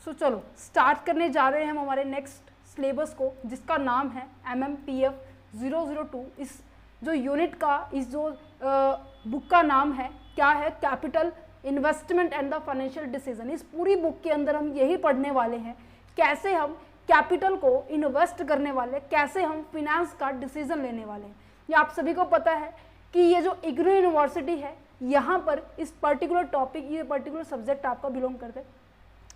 चलो स्टार्ट करने जा रहे हैं हम हमारे नेक्स्ट सिलेबस को, जिसका नाम है MMPF 002। इस जो यूनिट का, इस जो बुक का नाम है क्या है, capital investment and the financial decision. इस पूरी बुक के अंदर हम यही पढ़ने वाले हैं, कैसे हम कैपिटल को इन्वेस्ट करने वाले, कैसे हम फिनेंस का डिसीजन लेने वाले हैं। ये आप सभी को पता है कि ये जो इग्नू यूनिवर्सिटी है, यहाँ पर इस पर्टिकुलर टॉपिक, ये पर्टिकुलर सब्जेक्ट आपका बिलोंग करते हैं।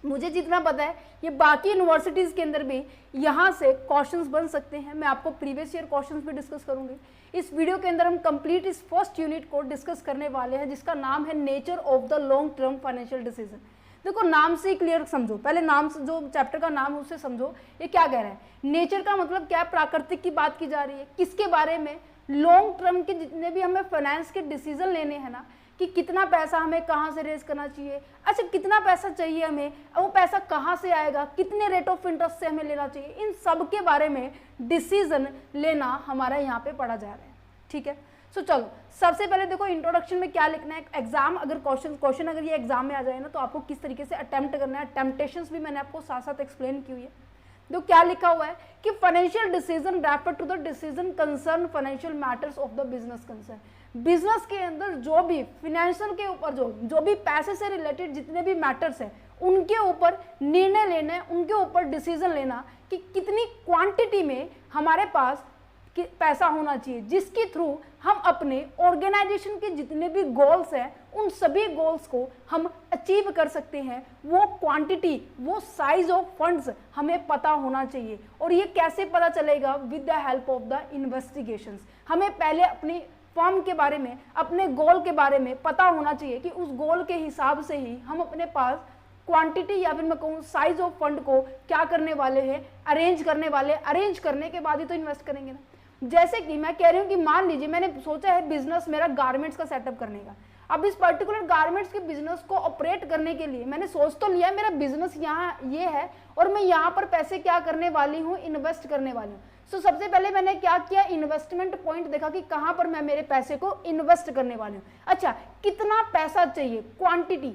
मुझे जितना पता है ये बाकी यूनिवर्सिटीज़ के अंदर भी यहाँ से क्वेश्चंस बन सकते हैं। मैं आपको प्रीवियस ईयर क्वेश्चंस भी डिस्कस करूँगी। इस वीडियो के अंदर हम कंप्लीट इस फर्स्ट यूनिट को डिस्कस करने वाले हैं, जिसका नाम है nature of the long term financial decision. देखो नाम से ही क्लियर समझो, पहले नाम से, जो चैप्टर का नाम है उससे समझो ये क्या कह रहा है। नेचर का मतलब क्या है, प्राकृतिक की बात की जा रही है। किसके बारे में, लॉन्ग टर्म के जितने भी हमें फाइनेंस के डिसीजन लेने हैं ना, कि कितना पैसा हमें कहाँ से रेज करना चाहिए, अच्छा कितना पैसा चाहिए हमें, वो पैसा कहाँ से आएगा, कितने रेट ऑफ इंटरेस्ट से हमें लेना चाहिए, इन सब के बारे में डिसीजन लेना हमारा यहाँ पे पढ़ा जा रहा है। ठीक है, चलो सबसे पहले देखो इंट्रोडक्शन में क्या लिखना है। एग्जाम अगर क्वेश्चन अगर ये एग्जाम में आ जाए ना, तो आपको किस तरीके से अटेम्प्ट करना है, टेम्पटेशंस भी मैंने आपको साथ साथ एक्सप्लेन की हुई है। जो क्या लिखा हुआ है कि financial decision refer to the decision concern financial matters of the business concern. Business के अंदर जो भी फिनेंशियल के ऊपर जो भी पैसे से रिलेटेड जितने भी मैटर्स हैं, उनके ऊपर निर्णय लेना है, उनके ऊपर डिसीजन लेना कि कितनी क्वांटिटी में हमारे पास पैसा होना चाहिए, जिसके थ्रू हम अपने ऑर्गेनाइजेशन के जितने भी गोल्स हैं, उन सभी गोल्स को हम अचीव कर सकते हैं। वो क्वांटिटी, वो साइज ऑफ फंड्स हमें पता होना चाहिए। और ये कैसे पता चलेगा, with the help of the investigations. हमें पहले अपनी फर्म के बारे में, अपने गोल के बारे में पता होना चाहिए कि उस गोल के हिसाब से ही हम अपने पास क्वांटिटी या फिर मैं कहूँ साइज ऑफ फंड को क्या करने वाले हैं, अरेंज करने वाले। अरेंज करने के बाद ही तो इन्वेस्ट करेंगे ना। जैसे कि मैं कह रही हूँ कि मान लीजिए मैंने सोचा है बिजनेस मेरा गारमेंट्स का सेटअप करने का। अब इस पर्टिकुलर गारमेंट्स के बिजनेस को ऑपरेट करने के लिए मैंने सोच तो लिया मेरा बिजनेस यहाँ ये है और मैं यहाँ पर पैसे क्या करने वाली हूँ, इन्वेस्ट करने वाली हूँ। सबसे पहले मैंने क्या किया, इन्वेस्टमेंट पॉइंट देखा कि कहाँ पर मैं मेरे पैसे को इन्वेस्ट करने वाली हूँ। अच्छा कितना पैसा चाहिए, क्वांटिटी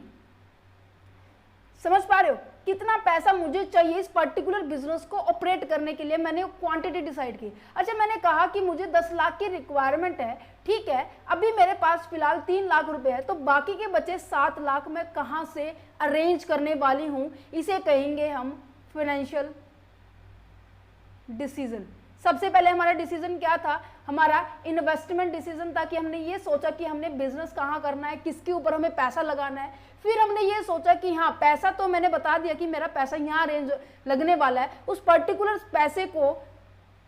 समझ पा रहे हो, कितना पैसा मुझे चाहिए इस पर्टिकुलर बिजनेस को ऑपरेट करने के लिए, मैंने क्वांटिटी डिसाइड की। अच्छा मैंने कहा कि मुझे 10 लाख की रिक्वायरमेंट है, ठीक है, अभी मेरे पास फिलहाल 3 लाख रुपए है, तो बाकी के बचे 7 लाख मैं कहाँ से अरेंज करने वाली हूँ, इसे कहेंगे हम फाइनेंशियल डिसीजन। सबसे पहले हमारा डिसीजन क्या था, हमारा इन्वेस्टमेंट डिसीजन था कि हमने ये सोचा कि हमने बिजनेस कहाँ करना है, किसके ऊपर हमें पैसा लगाना है। फिर हमने ये सोचा कि हाँ पैसा तो मैंने बता दिया कि मेरा पैसा यहाँ अरेंज लगने वाला है, उस पर्टिकुलर पैसे को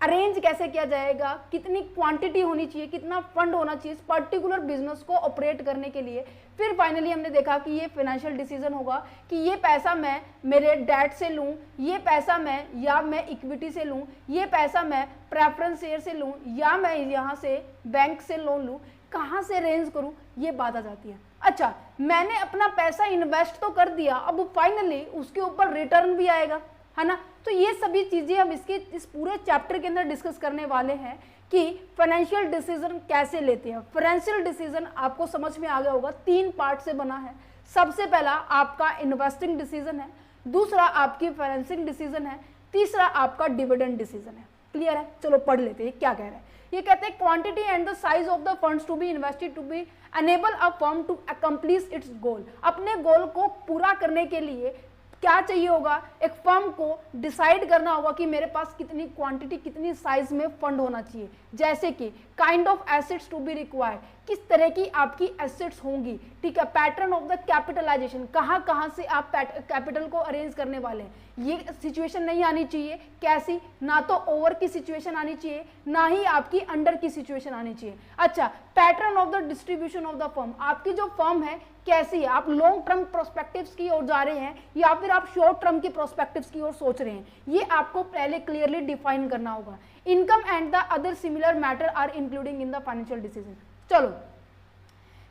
अरेंज कैसे किया जाएगा, कितनी क्वांटिटी होनी चाहिए, कितना फंड होना चाहिए इस पर्टिकुलर बिजनेस को ऑपरेट करने के लिए। फिर फाइनली हमने देखा कि ये फाइनेंशियल डिसीजन होगा कि ये पैसा मैं मेरे डेट से लूँ, ये पैसा मैं इक्विटी से लूँ, ये पैसा मैं प्रेफरेंस शेयर से लूँ, या मैं यहाँ से बैंक से लोन लूँ, कहाँ से अरेंज करूँ, ये बात आ जाती है। अच्छा मैंने अपना पैसा इन्वेस्ट तो कर दिया, अब फाइनली उसके ऊपर रिटर्न भी आएगा, है ना। तो ये सभी चीजें हम इस पूरे चैप्टर के अंदर डिस्कस करने वाले हैं कि फाइनेंशियल डिसीजन कैसे लेते हैं। फाइनेंशियल डिसीजन आपको समझ में आ गया होगा, 3 पार्ट से बना है। सबसे पहला आपका इन्वेस्टिंग डिसीजन है, दूसरा आपकी फाइनेंसिंग डिसीजन है, तीसरा आपका डिविडेंड डिसीजन है। क्लियर है, चलो पढ़ लेते हैं क्या कह रहे हैं। ये कहते हैं quantity and the size of the funds to be invested to be enable a firm to accomplish its goal. अपने गोल को पूरा करने के लिए क्या चाहिए होगा, एक फर्म को डिसाइड करना होगा कि मेरे पास कितनी क्वांटिटी, कितनी साइज में फंड होना चाहिए। जैसे कि kind of assets to be required, किस तरह की आपकी एसेट्स होंगी, ठीक है। पैटर्न ऑफ द कैपिटलाइजेशन, कहाँ से आप कैपिटल को अरेंज करने वाले हैं। ये सिचुएशन नहीं आनी चाहिए, कैसी, ना तो ओवर की सिचुएशन आनी चाहिए, ना ही आपकी अंडर की सिचुएशन आनी चाहिए। अच्छा pattern of the distribution of the firm, आपकी जो फर्म है कैसी है, आप लॉन्ग टर्म प्रोस्पेक्टिव्स की ओर जा रहे हैं या फिर आप शॉर्ट टर्म की प्रोस्पेक्टिव्स की ओर सोच रहे हैं, ये आपको पहले क्लियरली डिफाइन करना होगा। Income and the other similar matter are including in the financial decision. चलो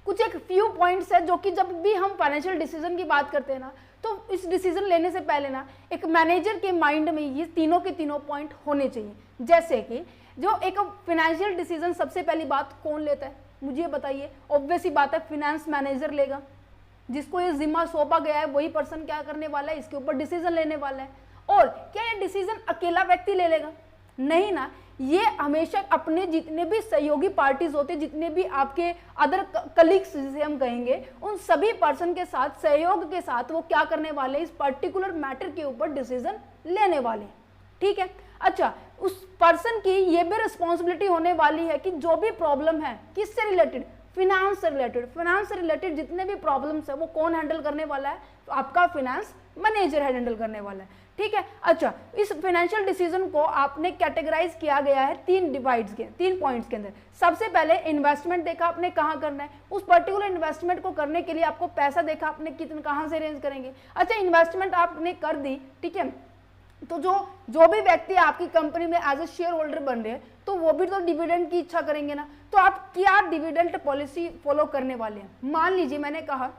कुछ एक फ्यू पॉइंट्स है जो कि जब भी हम फाइनेंशियल डिसीजन की बात करते हैं ना, तो इस डिसीजन लेने से पहले ना एक मैनेजर के माइंड में ये तीनों के तीनों पॉइंट होने चाहिए। जैसे कि जो एक फाइनेंशियल डिसीजन सबसे पहली बात कौन लेता है, मुझे बताइए। ऑब्वियस ही बात है, फाइनेंस मैनेजर लेगा। जिसको ये जिम्मा सौंपा गया है वही पर्सन क्या करने वाला है, इसके ऊपर डिसीजन लेने वाला है। और क्या ये डिसीजन अकेला व्यक्ति ले लेगा? नहीं ना, ये हमेशा अपने जितने भी सहयोगी पार्टीज होते हैं, जितने भी आपके अदर कलीग्स जिसे हम कहेंगे, उन सभी पर्सन के साथ सहयोग के साथ वो क्या करने वाले, इस पर्टिकुलर मैटर के ऊपर डिसीजन लेने वाले। ठीक है, अच्छा, उस पर्सन की ये भी रिस्पॉन्सिबिलिटी होने वाली है कि जो भी प्रॉब्लम है किससे रिलेटेड, फिनांस से रिलेटेड, फिनांस से रिलेटेड जितने भी प्रॉब्लम्स है वो कौन हैंडल करने वाला है, तो आपका फिनांस मैनेजर हैंडल करने वाला है। ठीक है, अच्छा, इस फाइनेंशियल डिसीजन को आपने कैटेगराइज किया गया है 3 पॉइंट्स के अंदर। सबसे पहले इन्वेस्टमेंट देखा आपने कहाँ करना है, उस पर्टिकुलर इन्वेस्टमेंट को करने के लिए आपको पैसा देखा आपने कितना कहाँ से अरेंज करेंगे। अच्छा, इन्वेस्टमेंट आपने कर दी, ठीक है, तो जो भी व्यक्ति आपकी कंपनी में एज ए शेयर होल्डर बन रहे हैं तो वो भी तो डिविडेंड की इच्छा करेंगे ना, तो आप क्या डिविडेंड पॉलिसी फॉलो करने वाले हैं। मान लीजिए मैंने कहा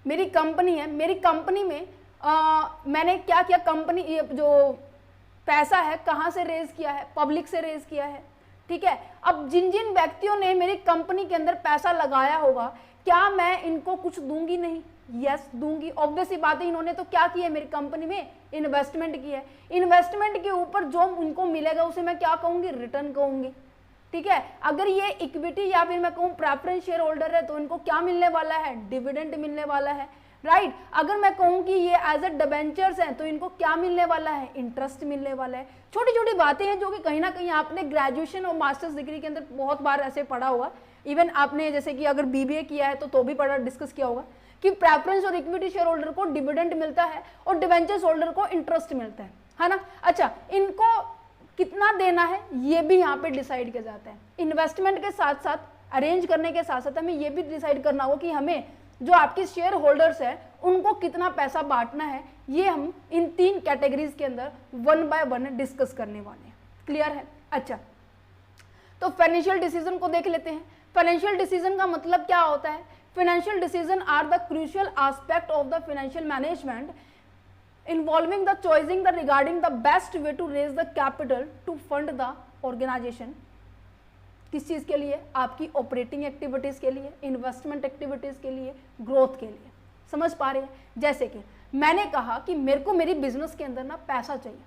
मेरी कंपनी है, मेरी कंपनी में मैंने क्या किया, कंपनी जो पैसा है कहाँ से रेज किया है, पब्लिक से रेज किया है। ठीक है, अब जिन जिन व्यक्तियों ने मेरी कंपनी के अंदर पैसा लगाया होगा, क्या मैं इनको कुछ दूंगी? नहीं, यस दूंगी। ऑब्वियस सी बात है, इन्होंने तो क्या किया, मेरी कंपनी में इन्वेस्टमेंट की है। इन्वेस्टमेंट के ऊपर जो उनको मिलेगा उसे मैं क्या कहूंगी, रिटर्न कहूंगी। ठीक है, अगर ये इक्विटी या फिर मैं कहूँ प्रेफरेंस शेयर होल्डर है तो इनको क्या मिलने वाला है, डिविडेंड मिलने वाला है, राइट। अगर मैं कहूँ कि ये एज ए डिबेंचर्स हैं तो इनको क्या मिलने वाला है, इंटरेस्ट मिलने वाला है। छोटी छोटी बातें हैं जो कि कहीं ना कहीं आपने ग्रेजुएशन और मास्टर्स डिग्री के अंदर बहुत बार ऐसे पढ़ा होगा। इवन आपने जैसे कि अगर बीबीए किया है तो भी पढ़ा डिस्कस किया होगा कि प्रेफरेंस और इक्विटी शेयर होल्डर को डिविडेंड मिलता है और डिबेंचर्स होल्डर को इंटरेस्ट मिलता है ना। अच्छा, इनको कितना देना है ये भी यहाँ पे डिसाइड किया जाता है। इन्वेस्टमेंट के साथ साथ, अरेंज करने के साथ साथ हमें ये भी डिसाइड करना होगा कि हमें जो आपके शेयर होल्डर्स है उनको कितना पैसा बांटना है। ये हम इन 3 कैटेगरीज के अंदर 1 बाय 1 डिस्कस करने वाले हैं। क्लियर है? अच्छा, तो फाइनेंशियल डिसीजन को देख लेते हैं। फाइनेंशियल डिसीजन का मतलब क्या होता है? Financial decision are the crucial aspect of the financial management involving the choosing the regarding the best way to raise the capital to fund the organization। किस चीज़ के लिए? आपकी ऑपरेटिंग एक्टिविटीज़ के लिए, इन्वेस्टमेंट एक्टिविटीज़ के लिए, ग्रोथ के लिए। समझ पा रहे हैं? जैसे कि मैंने कहा कि मेरे को मेरी बिजनेस के अंदर ना पैसा चाहिए।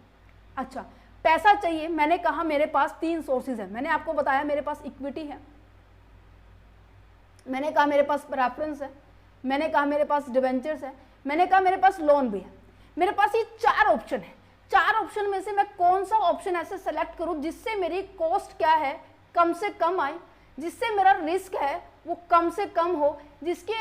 अच्छा, पैसा चाहिए, मैंने कहा मेरे पास 3 सोर्सेज है। मैंने आपको बताया मेरे पास इक्विटी है, मैंने कहा मेरे पास प्रेफरेंस है, मैंने कहा मेरे पास डिवेंचर्स है, मैंने कहा मेरे पास लोन भी है। मेरे पास ये 4 ऑप्शन है। 4 ऑप्शन में से मैं कौन सा ऑप्शन ऐसे सेलेक्ट करूं जिससे मेरी कॉस्ट क्या है, कम से कम आए, जिससे मेरा रिस्क है वो कम से कम हो, जिसके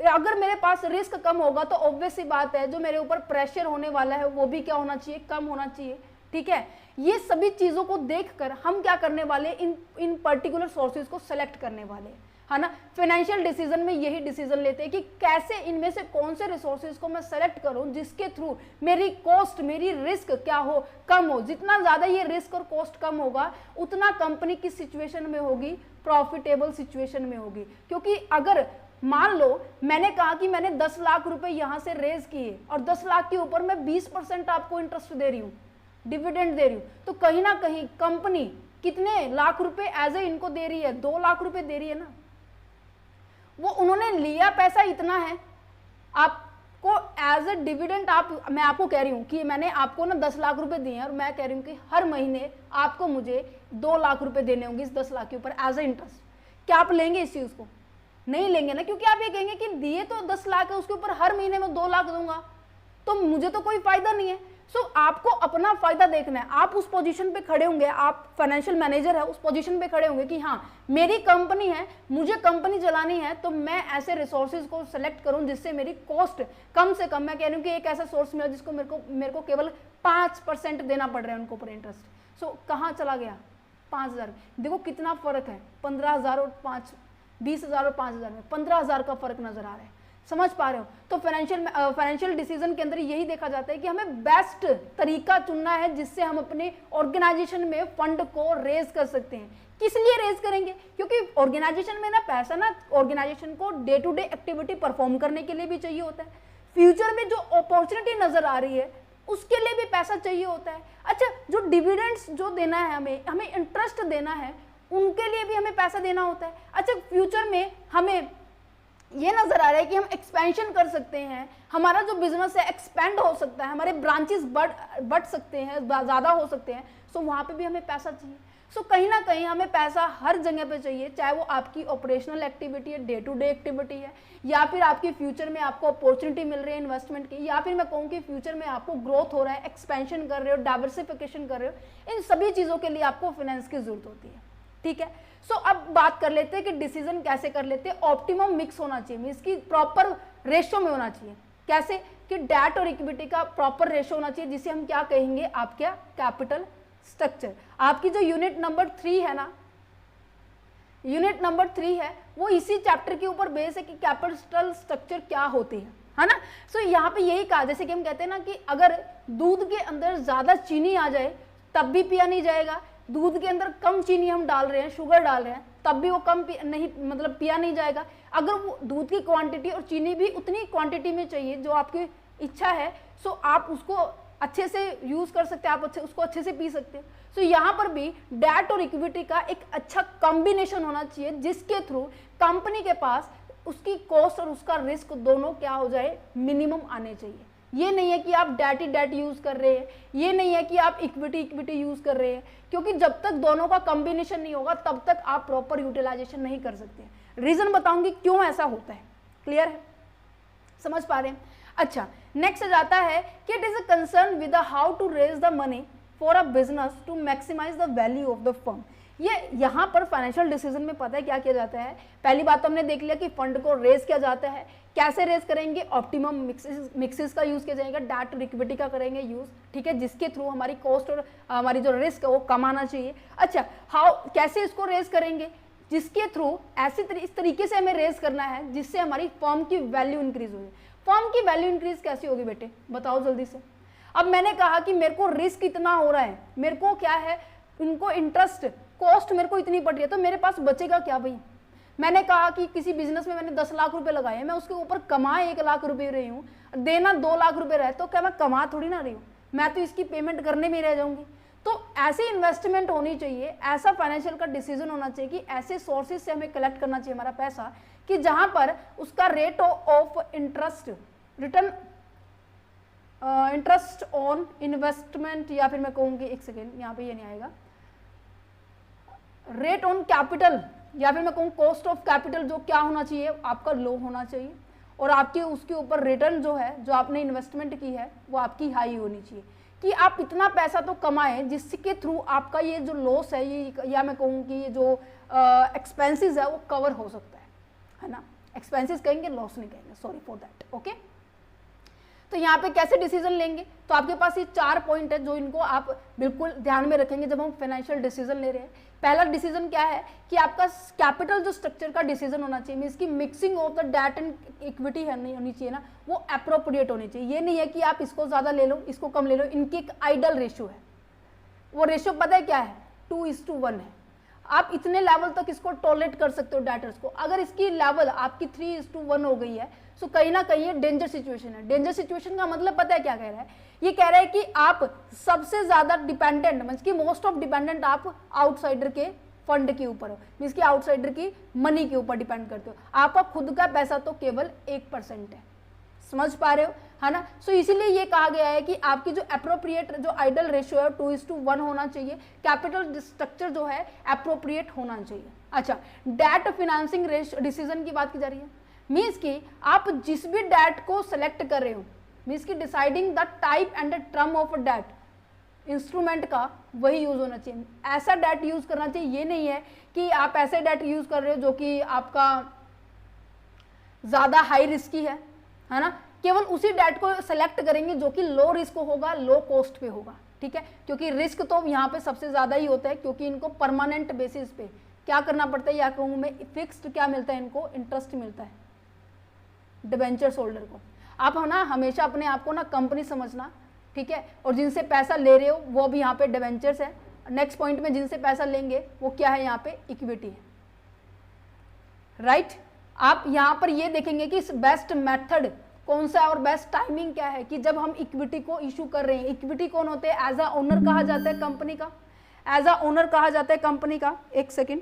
अगर मेरे पास रिस्क कम होगा तो ऑब्वियस सी बात है जो मेरे ऊपर प्रेशर होने वाला है वो भी क्या होना चाहिए, कम होना चाहिए। ठीक है, ये सभी चीज़ों को देखकर हम क्या करने वाले, इन पर्टिकुलर सोर्सेज को सेलेक्ट करने वाले हैं, है ना। फाइनेंशियल डिसीजन में यही डिसीजन लेते हैं कि कैसे इनमें से कौन से रिसोर्सेज को मैं सेलेक्ट करूं जिसके थ्रू मेरी कॉस्ट, मेरी रिस्क क्या हो, कम हो। जितना ज़्यादा ये रिस्क और कॉस्ट कम होगा उतना कंपनी किस सिचुएशन में होगी, प्रॉफिटेबल सिचुएशन में होगी। क्योंकि अगर मान लो मैंने कहा कि मैंने 10 लाख रुपए यहाँ से रेज किए और 10 लाख के ऊपर मैं 20% आपको इंटरेस्ट दे रही हूँ, डिविडेंड दे रही हूँ, तो कहीं ना कहीं कंपनी कितने लाख रुपए एज ए इनको दे रही है, 2 लाख रुपए दे रही है ना। वो उन्होंने लिया पैसा इतना है, आपको एज ए डिविडेंड मैं आपको कह रही हूँ कि मैंने आपको ना 10 लाख रुपए दिए हैं और मैं कह रही हूँ कि हर महीने आपको मुझे 2 लाख रुपए देने होंगे इस 10 लाख के ऊपर एज ए इंटरेस्ट। क्या आप लेंगे इस चीज़ को? नहीं लेंगे ना, क्योंकि आप ये कहेंगे कि दिए तो 10 लाख है, उसके ऊपर हर महीने में 2 लाख दूंगा तो मुझे तो कोई फायदा नहीं है। सो आपको अपना फायदा देखना है। आप उस पोजीशन पे खड़े होंगे, आप फाइनेंशियल मैनेजर है, उस पोजीशन पे खड़े होंगे कि हाँ मेरी कंपनी है, मुझे कंपनी चलानी है, तो मैं ऐसे रिसोर्सेज को सेलेक्ट करूं जिससे मेरी कॉस्ट कम से कम, मैं कह रही हूँ कि एक ऐसा सोर्स मिला जिसको मेरे को केवल 5% देना पड़ रहा है उनको ऊपर इंटरेस्ट। सो कहाँ चला गया? 5,000। देखो कितना फर्क है, 15,000 और 20,000 और 5,000 में 15,000 का फर्क नजर आ रहा है। समझ पा रहे हो? तो फाइनेंशियल डिसीजन के अंदर यही देखा जाता है कि हमें बेस्ट तरीका चुनना है जिससे हम अपने ऑर्गेनाइजेशन में फंड को रेज कर सकते हैं। किस लिए रेज करेंगे? क्योंकि ऑर्गेनाइजेशन में ना पैसा ना ऑर्गेनाइजेशन को day to day activity perform करने के लिए भी चाहिए होता है। फ्यूचर में जो अपॉर्चुनिटी नजर आ रही है उसके लिए भी पैसा चाहिए होता है। अच्छा, जो डिविडेंड्स जो देना है, हमें इंटरेस्ट देना है, उनके लिए भी हमें पैसा देना होता है। अच्छा, फ्यूचर में हमें ये नजर आ रहा है कि हम एक्सपेंशन कर सकते हैं, हमारा जो बिजनेस है एक्सपेंड हो सकता है, हमारे ब्रांचेस बढ़ सकते हैं, ज़्यादा हो सकते हैं। सो वहाँ पे भी हमें पैसा चाहिए। सो कहीं ना कहीं हमें पैसा हर जगह पे चाहिए, चाहे वो आपकी ऑपरेशनल एक्टिविटी है, डे टू डे एक्टिविटी है, या फिर आपकी फ्यूचर में आपको अपॉर्चुनिटी मिल रही है इन्वेस्टमेंट की, या फिर मैं कहूँ कि फ्यूचर में आपको ग्रोथ हो रहा है, एक्सपेंशन कर रहे हो, डाइवर्सिफिकेशन कर रहे हो, इन सभी चीज़ों के लिए आपको फाइनेंस की जरूरत होती है। ठीक है, सो अब बात कर लेते हैं कि डिसीजन कैसे कर लेते हैं। ऑप्टिमम मिक्स होना चाहिए, इसकी प्रॉपर रेशो में होना चाहिए। कैसे कि डेट और इक्विटी का प्रॉपर रेशो होना चाहिए, जिसे हम क्या कहेंगे, आपका कैपिटल स्ट्रक्चर। आपकी जो यूनिट नंबर 3 है ना, यूनिट नंबर 3 है, वो इसी चैप्टर के ऊपर बेस है कि कैपिटल स्ट्रक्चर क्या होती है ना। सो यहाँ पे यही कहा, जैसे कि हम कहते हैं ना कि अगर दूध के अंदर ज्यादा चीनी आ जाए तब भी पिया नहीं जाएगा, दूध के अंदर कम चीनी हम डाल रहे हैं, शुगर डाल रहे हैं, तब भी वो कम नहीं मतलब पिया नहीं जाएगा। अगर वो दूध की क्वांटिटी और चीनी भी उतनी क्वांटिटी में चाहिए जो आपकी इच्छा है, सो आप उसको अच्छे से यूज कर सकते हैं, आप उसको अच्छे से पी सकते हैं। सो यहाँ पर भी डेट और इक्विटी का एक अच्छा कॉम्बिनेशन होना चाहिए, जिसके थ्रू कंपनी के पास उसकी कॉस्ट और उसका रिस्क दोनों क्या हो जाए, मिनिमम आने चाहिए। ये नहीं है कि आप डेट ही डेट यूज कर रहे हैं, ये नहीं है कि आप इक्विटी यूज कर रहे हैं, क्योंकि जब तक दोनों का कॉम्बिनेशन नहीं होगा तब तक आप प्रॉपर यूटिलाइजेशन नहीं कर सकते। रीजन बताऊंगी क्यों ऐसा होता है। क्लियर है, समझ पा रहे हैं। अच्छा, नेक्स्ट जाता है कि it is a concern with how to raise the money for a business to maximise the value of the firm. ये यहाँ पर फाइनेंशियल डिसीजन में पता है क्या किया जाता है। पहली बात तो हमने देख लिया कि फंड को रेज किया जाता है। कैसे रेज करेंगे, ऑप्टिमम मिक्सेस का यूज किया जाएगा, डेट और इक्विटी का करेंगे यूज, ठीक है, जिसके थ्रू हमारी कॉस्ट और हमारी जो रिस्क है वो कम आना चाहिए। अच्छा, कैसे इसको रेज करेंगे, जिसके थ्रू इस तरीके से हमें रेज करना है जिससे हमारी फर्म की वैल्यू इंक्रीज हो। फर्म की वैल्यू इंक्रीज कैसे होगी बेटे, बताओ जल्दी से। अब मैंने कहा कि मेरे को रिस्क इतना हो रहा है, मेरे को क्या है, इनको इंटरेस्ट कॉस्ट मेरे को इतनी पड़ रही है, तो मेरे पास बचेगा क्या भाई। मैंने कहा कि किसी बिजनेस में मैंने 10 लाख रुपए लगाए, मैं उसके ऊपर कमा 1 लाख रुपए रही हूँ, देना 2 लाख रुपए रहे, तो क्या मैं कमा थोड़ी ना रही हूँ, मैं तो इसकी पेमेंट करने में रह जाऊंगी। तो ऐसी इन्वेस्टमेंट होनी चाहिए, ऐसा फाइनेंशियल का डिसीजन होना चाहिए कि ऐसे सोर्सेज से हमें कलेक्ट करना चाहिए हमारा पैसा कि जहां पर उसका rate of interest return interest on investment, या फिर मैं कहूँगी, एक सेकेंड यहाँ पे ये नहीं आएगा, रेट ऑन कैपिटल, या फिर मैं कहूँ कॉस्ट ऑफ कैपिटल जो क्या होना चाहिए आपका, लो होना चाहिए, और आपके उसके ऊपर रिटर्न जो है, जो आपने इन्वेस्टमेंट की है, वो आपकी हाई होनी चाहिए कि आप इतना पैसा तो कमाएं जिसके थ्रू आपका ये जो लॉस है, ये या मैं कहूँ कि ये जो एक्सपेंसेस है वो कवर हो सकता है ना। एक्सपेंसेस कहेंगे, लॉस नहीं कहेंगे, सॉरी फॉर दैट। ओके, तो यहाँ पे कैसे डिसीजन लेंगे, तो आपके पास ये 4 पॉइंट है जो इनको आप बिल्कुल ध्यान में रखेंगे जब हम फाइनेंशियल डिसीजन ले रहे हैं। पहला डिसीजन क्या है कि आपका कैपिटल जो स्ट्रक्चर का डिसीजन होना चाहिए, मींस की mixing of the debt and equity है नहीं होनी चाहिए ना, वो अप्रोप्रिएट होनी चाहिए। ये नहीं है कि आप इसको ज्यादा ले लो, इसको कम ले लो, इनकी एक आइडल रेशियो है। वो रेशियो पता है क्या है, 2:1 है। आप इतने लेवल तक इसको टॉलरेट कर सकते हो डेटर्स को। अगर इसकी लेवल आपकी 3:1 हो गई है, सो कहीं ना कहीं ये डेंजर सिचुएशन है। डेंजर सिचुएशन का मतलब पता है क्या कह रहा है, ये कह रहा है कि आप सबसे ज्यादा डिपेंडेंट, मींस की मोस्ट ऑफ डिपेंडेंट आप आउटसाइडर के फंड के ऊपर हो, मींस की आउटसाइडर की मनी के ऊपर डिपेंड करते हो। आपका खुद का पैसा तो केवल 1% है। समझ पा रहे हो, है ना। सो इसीलिए ये कहा गया है कि आपकी जो अप्रोप्रिएट जो आइडल रेशियो है 2:1 होना चाहिए। कैपिटल स्ट्रक्चर जो है अप्रोप्रिएट होना चाहिए। अच्छा, डेट फाइनेंसिंग डिसीजन की बात की जा रही है, मीन्स कि आप जिस भी डेट को सेलेक्ट कर रहे हो, मीन्स की deciding the type and the term of debt instrument का वही यूज होना चाहिए। ऐसा डेट यूज करना चाहिए, ये नहीं है कि आप ऐसे डेट यूज कर रहे हो जो कि आपका ज्यादा हाई रिस्की है ना। केवल उसी डेट को सेलेक्ट करेंगे जो कि लो रिस्क होगा, लो कॉस्ट पे होगा, ठीक है, क्योंकि रिस्क तो यहाँ पे सबसे ज्यादा ही होता है, क्योंकि इनको परमानेंट बेसिस पे क्या करना पड़ता है, या कहूँ मैं फिक्स्ड क्या मिलता है, इनको इंटरेस्ट मिलता है डिबेंचर्स होल्डर को। आप है ना हमेशा अपने आप को ना कंपनी समझना, ठीक है, और जिनसे पैसा ले रहे हो वो भी यहाँ पे डिबेंचर्स है। नेक्स्ट पॉइंट में जिनसे पैसा लेंगे वो क्या है, यहाँ पे इक्विटी है, राइट। आप यहाँ पर ये देखेंगे कि बेस्ट मेथड कौन सा है और बेस्ट टाइमिंग क्या है कि जब हम इक्विटी को इशू कर रहे हैं। इक्विटी कौन होते हैं, एज अ ओनर कहा जाता है कंपनी का, एज अ ओनर कहा जाता है कंपनी का। एक सेकेंड,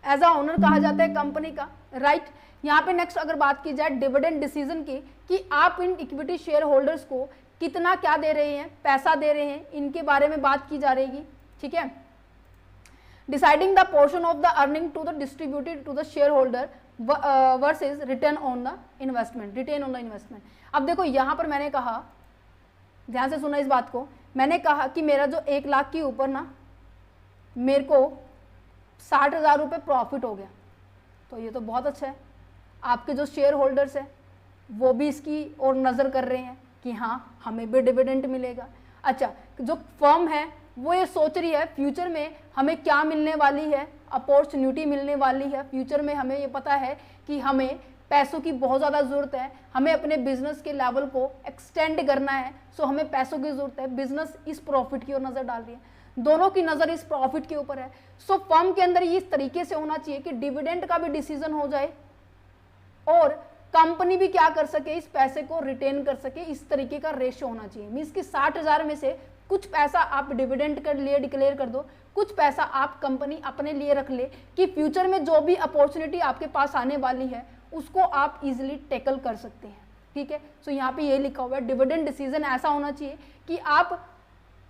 एज अ ओनर कहा जाता है कंपनी का, राइट। यहाँ पे नेक्स्ट अगर बात की जाए डिविडेंड डिसीजन की, कि आप इन इक्विटी शेयर होल्डर्स को कितना क्या दे रहे हैं, पैसा दे रहे हैं, इनके बारे में बात की जा रहेगी, ठीक है। Deciding the portion of the earning to the distributed to the share holder versus return on the investment, return on the investment. अब देखो यहाँ पर मैंने कहा, ध्यान से सुना इस बात को, मैंने कहा कि मेरा जो 1 लाख के ऊपर ना मेरे को 60,000 रुपये प्रॉफिट हो गया, तो ये तो बहुत अच्छा है। आपके जो शेयर होल्डर्स हैं वो भी इसकी ओर नज़र कर रहे हैं कि हाँ हमें भी डिविडेंड मिलेगा। अच्छा, जो फर्म है वो ये सोच रही है फ्यूचर में हमें क्या मिलने वाली है, अपॉर्चुनिटी मिलने वाली है, फ्यूचर में हमें ये पता है कि हमें पैसों की बहुत ज़्यादा ज़रूरत है, हमें अपने बिजनेस के लेवल को एक्सटेंड करना है, सो हमें पैसों की ज़रूरत है। बिजनेस इस प्रॉफिट की ओर नज़र डाल रही है, दोनों की नज़र इस प्रॉफिट के ऊपर है। सो फर्म के अंदर ये इस तरीके से होना चाहिए कि डिविडेंड का भी डिसीजन हो जाए और कंपनी भी क्या कर सके, इस पैसे को रिटेन कर सके, इस तरीके का रेशियो होना चाहिए। मीन्स कि 60,000 में से कुछ पैसा आप डिविडेंड के लिए डिक्लेयर कर दो, कुछ पैसा आप कंपनी अपने लिए रख ले कि फ्यूचर में जो भी अपॉर्चुनिटी आपके पास आने वाली है उसको आप इजीली टैकल कर सकते हैं, ठीक है। सो यहाँ पे ये लिखा हुआ है डिविडेंड डिसीजन ऐसा होना चाहिए कि आप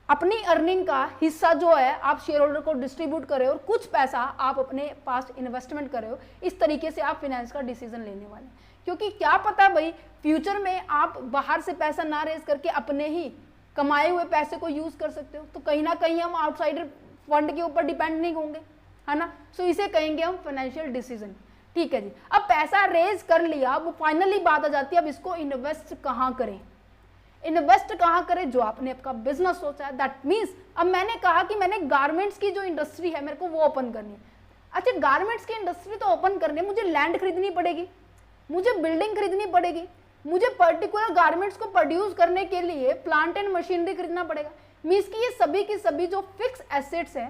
अपनी अर्निंग का हिस्सा जो है आप शेयर होल्डर को डिस्ट्रीब्यूट कर रहे हो और कुछ पैसा आप अपने पास इन्वेस्टमेंट कर रहे हो। इस तरीके से आप फाइनेंस का डिसीजन लेने वाले हैं, क्योंकि क्या पता भाई फ्यूचर में आप बाहर से पैसा ना रेज करके अपने ही कमाए हुए पैसे को यूज कर सकते हो, तो कहीं ना कहीं हम आउटसाइडर फंड के ऊपर डिपेंड नहीं होंगे, है ना। सो इसे कहेंगे हम फाइनेंशियल डिसीजन, ठीक है जी। अब पैसा रेज कर लिया, अब फाइनली बात आ जाती है अब इसको इन्वेस्ट कहाँ करें, इन्वेस्ट कहाँ करें, जो आपने आपका बिजनेस सोचा है। दैट मीन्स अब मैंने कहा कि मैंने गारमेंट्स की जो इंडस्ट्री है मेरे को वो ओपन करनी है। अच्छा, गारमेंट्स की इंडस्ट्री तो ओपन करनी है, मुझे लैंड खरीदनी पड़ेगी, मुझे बिल्डिंग खरीदनी पड़ेगी, मुझे पर्टिकुलर गारमेंट्स को प्रोड्यूस करने के लिए प्लांट एंड मशीनरी खरीदना पड़ेगा। मीन्स कि ये सभी की सभी जो फिक्स एसेट्स हैं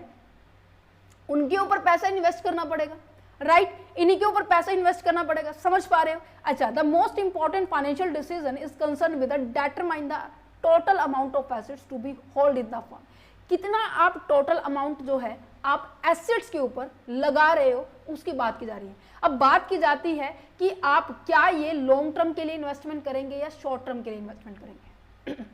उनके ऊपर पैसा इन्वेस्ट करना पड़ेगा, राइट। इन्हीं के ऊपर पैसा इन्वेस्ट करना पड़ेगा, समझ पा रहे हो। अच्छा, the most important financial decision is concern with determine the total amount of assets to be hold in the firm. कितना आप टोटल अमाउंट जो है आप एसेट्स के ऊपर लगा रहे हो उसकी बात की जा रही है। अब बात की जाती है कि आप क्या ये लॉन्ग टर्म के लिए इन्वेस्टमेंट करेंगे या शॉर्ट टर्म के लिए इन्वेस्टमेंट करेंगे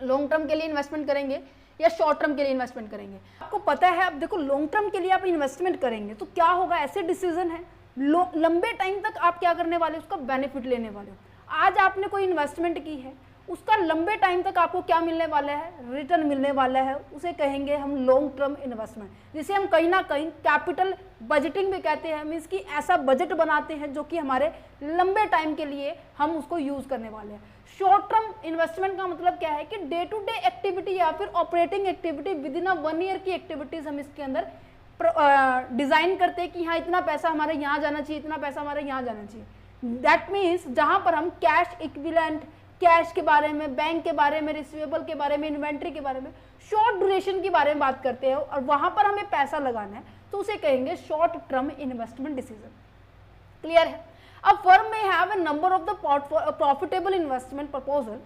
लॉन्ग टर्म के लिए इन्वेस्टमेंट करेंगे या शॉर्ट टर्म के लिए इन्वेस्टमेंट करेंगे। आपको पता है, अब देखो लॉन्ग टर्म के लिए आप इन्वेस्टमेंट करेंगे तो क्या होगा, ऐसे डिसीजन है लंबे टाइम तक आप क्या करने वाले हो, उसका बेनिफिट लेने वाले हो। आज आपने कोई इन्वेस्टमेंट की है, उसका लंबे टाइम तक आपको क्या मिलने वाला है, रिटर्न मिलने वाला है, उसे कहेंगे हम लॉन्ग टर्म इन्वेस्टमेंट, जिसे हम कहीं ना कहीं कैपिटल बजटिंग भी कहते हैं। मीन्स कि ऐसा बजट बनाते हैं जो कि हमारे लंबे टाइम के लिए हम उसको यूज करने वाले हैं। शॉर्ट टर्म इन्वेस्टमेंट का मतलब क्या है कि डे टू डे एक्टिविटी या फिर operating activity with in 1 year की एक्टिविटीज हम इसके अंदर डिजाइन करते हैं कि हाँ इतना पैसा हमारे यहाँ जाना चाहिए, इतना पैसा हमारे यहाँ जाना चाहिए। दैट मीन्स जहाँ पर हम कैश इक्विवेलेंट, कैश के बारे में, बैंक के बारे में, रिसीवेबल के बारे में, इन्वेंट्री के बारे में, शॉर्ट ड्यूरेशन के बारे में बात करते हैं और वहां पर हमें पैसा लगाना है तो उसे कहेंगे short term investment decision. Clear है। अब फर्म में have a number of the profitable investment proposal.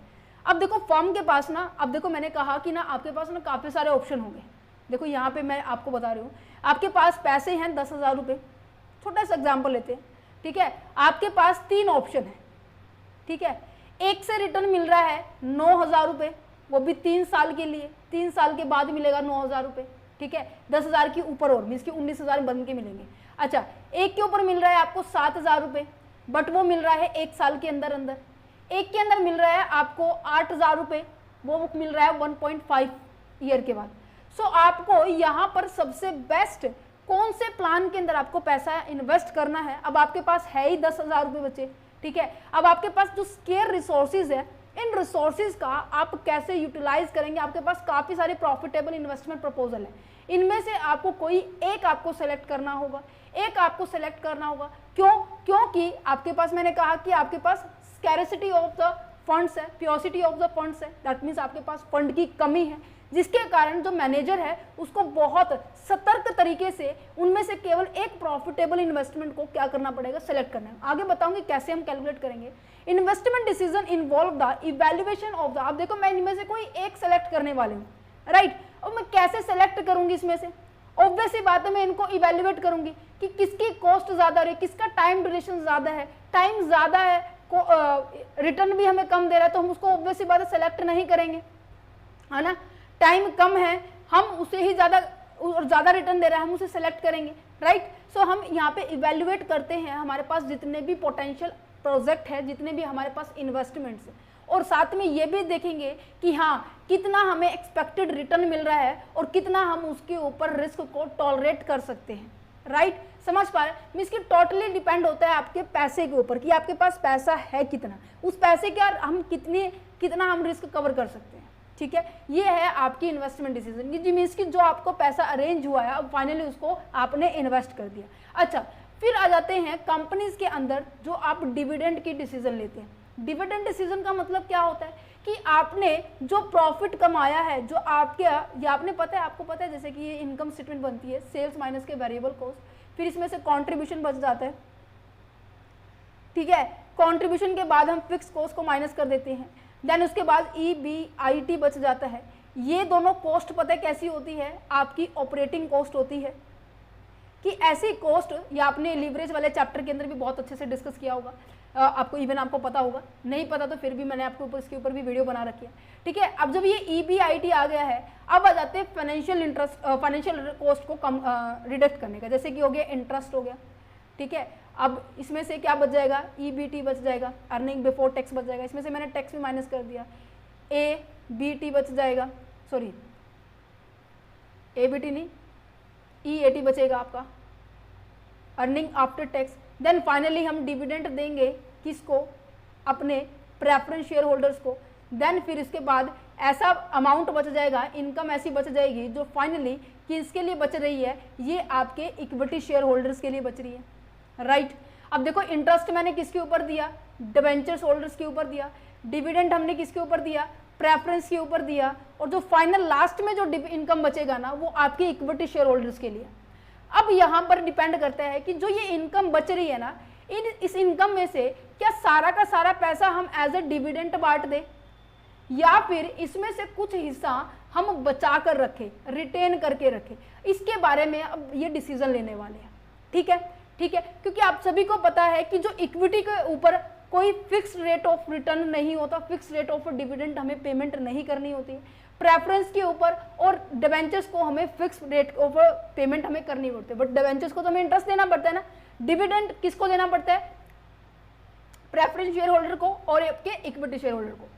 अब देखो फर्म के पास ना, अब देखो मैंने कहा कि ना आपके पास ना काफी सारे ऑप्शन होंगे। देखो यहाँ पे मैं आपको बता रही हूँ, आपके पास पैसे हैं 10,000 रुपये, छोटा सा एग्जाम्पल लेते हैं, ठीक है। आपके पास 3 ऑप्शन है, ठीक है। एक से रिटर्न मिल रहा है 9,000 रुपये, वो भी 3 साल के लिए, 3 साल के बाद मिलेगा 9,000 रुपये, ठीक है। 10,000 के ऊपर और मीन्स कि 19,000 बन के मिलेंगे। अच्छा, एक के ऊपर मिल रहा है आपको 7,000 रुपये, बट वो मिल रहा है 1 साल के अंदर अंदर। एक के अंदर मिल रहा है आपको 8,000 रुपये, वो मिल रहा है 1.5 ईयर के बाद। सो आपको यहाँ पर सबसे बेस्ट कौन से प्लान के अंदर आपको पैसा इन्वेस्ट करना है। अब आपके पास है ही 10,000 रुपये बचे, ठीक है। अब आपके पास जो स्केयर रिसोर्सेज है, इन रिसोर्सेज का आप कैसे यूटिलाइज करेंगे। आपके पास काफी सारे प्रॉफिटेबल इन्वेस्टमेंट प्रपोजल है, इनमें से आपको कोई एक आपको सेलेक्ट करना होगा, एक आपको सेलेक्ट करना होगा। क्यों? क्योंकि आपके पास, मैंने कहा कि आपके पास स्कैरिसिटी ऑफ द फंड्स है, प्योसिटी ऑफ द फंड्स है। दैट मीन्स आपके पास फंड की कमी है, जिसके कारण जो मैनेजर है उसको बहुत सतर्क तरीके से उनमें से केवल एक प्रॉफिटेबल इन्वेस्टमेंट को क्या करना पड़ेगा, सेलेक्ट करना है। आगे बताऊंगी कैसे हम कैलकुलेट करेंगे। Investment decision involve the evaluation of the, आप देखो मैं इनमें से कोई एक सेलेक्ट करने वाली हूँ, राइट। और मैं कैसे सेलेक्ट करूंगी इसमें से, ऑब्वियस सी बात है मैं इनको इवैल्यूएट करूंगी कि किसकी कॉस्ट ज़्यादा रही, किसका टाइम ड्यूरेशन ज़्यादा है, टाइम ज़्यादा है, रिटर्न भी हमें कम दे रहा है, तो हम उसको ऑब्वियस सी बात है सेलेक्ट नहीं करेंगे, है ना। टाइम कम है, हम उसे ही ज़्यादा और ज़्यादा रिटर्न दे रहा है, हम उसे सेलेक्ट करेंगे, राइट। सो हम यहाँ पे इवेल्युएट करते हैं हमारे पास जितने भी पोटेंशियल प्रोजेक्ट है, जितने भी हमारे पास इन्वेस्टमेंट्स है, और साथ में ये भी देखेंगे कि हाँ कितना हमें एक्सपेक्टेड रिटर्न मिल रहा है और कितना हम उसके ऊपर रिस्क को टॉलरेट कर सकते हैं, राइट। समझ पा रहे हैं, मीन्स कि टोटली डिपेंड होता है आपके पैसे के ऊपर कि आपके पास पैसा है कितना, उस पैसे के हम कितना हम रिस्क कवर कर सकते हैं, ठीक है। ये है आपकी इन्वेस्टमेंट डिसीजन, ये मीन्स कि जो आपको पैसा अरेंज हुआ है अब फाइनली उसको आपने इन्वेस्ट कर दिया। अच्छा, फिर आ जाते हैं कंपनीज के अंदर जो आप डिविडेंड की डिसीजन लेते हैं। डिविडेंड डिसीजन का मतलब क्या होता है कि आपने जो प्रॉफिट कमाया है, जो आपके ये आपने पता है, आपको पता है जैसे कि ये इनकम स्टेटमेंट बनती है, सेल्स माइनस के वेरिएबल कॉस्ट, फिर इसमें से कंट्रीब्यूशन बच जाता है, ठीक है। कंट्रीब्यूशन के बाद हम फिक्स कॉस्ट को माइनस कर देते हैं, देन उसके बाद EBIT बच जाता है। ये दोनों कॉस्ट पता है कैसी होती है, आपकी ऑपरेटिंग कॉस्ट होती है, कि ऐसी कॉस्ट, ये आपने लीवरेज वाले चैप्टर के अंदर भी बहुत अच्छे से डिस्कस किया होगा, आपको इवन आपको पता होगा, नहीं पता तो फिर भी मैंने आपके ऊपर इसके ऊपर भी वीडियो बना रखी है, ठीक है। अब जब ये EBIT आ गया है, अब आ जाते हैं फाइनेंशियल कॉस्ट को कम रिडक्ट करने का, जैसे कि हो गया इंटरेस्ट हो गया, ठीक है। अब इसमें से क्या बच जाएगा, EBT बच जाएगा, अर्निंग बिफोर टैक्स बच जाएगा, इसमें से मैंने टैक्स भी माइनस कर दिया, ABT बच जाएगा, सॉरी ABT नहीं, EAT बचेगा आपका, earning after tax. Then finally हम डिविडेंड देंगे किसको, अपने प्रेफरेंस शेयर होल्डर्स को। देन फिर इसके बाद ऐसा अमाउंट बच जाएगा, इनकम ऐसी बच जाएगी जो फाइनली किसके लिए बच रही है, ये आपके इक्विटी शेयर होल्डर्स के लिए बच रही है, राइट। अब देखो इंटरेस्ट मैंने किसके ऊपर दिया, डिबेंचर्स होल्डर्स के ऊपर दिया, डिविडेंड हमने किसके ऊपर दिया, प्रेफरेंस के ऊपर दिया, और जो फाइनल लास्ट में जो इनकम बचेगा ना वो आपके इक्विटी शेयर होल्डर्स के लिए। अब यहाँ पर डिपेंड करता है कि जो ये इनकम बच रही है ना, इस इनकम में से क्या सारा का सारा पैसा हम एज ए डिविडेंड बांट दें, या फिर इसमें से कुछ हिस्सा हम बचा कर रखें, रिटेन करके रखें, इसके बारे में अब ये डिसीजन लेने वाले हैं, ठीक है, ठीक है। क्योंकि आप सभी को पता है कि जो इक्विटी के ऊपर कोई फिक्स रेट ऑफ रिटर्न नहीं होता, फिक्स रेट ऑफ डिविडेंड हमें पेमेंट नहीं करनी होती है, प्रेफरेंस के ऊपर और डिबेंचर्स को हमें फिक्स रेट ऑफ पेमेंट हमें करनी पड़ती है, बट डिबेंचर्स को तो हमें इंटरेस्ट देना पड़ता है ना, डिविडेंड किसको देना पड़ता है, प्रेफरेंस शेयर होल्डर को और आपके इक्विटी शेयर होल्डर को,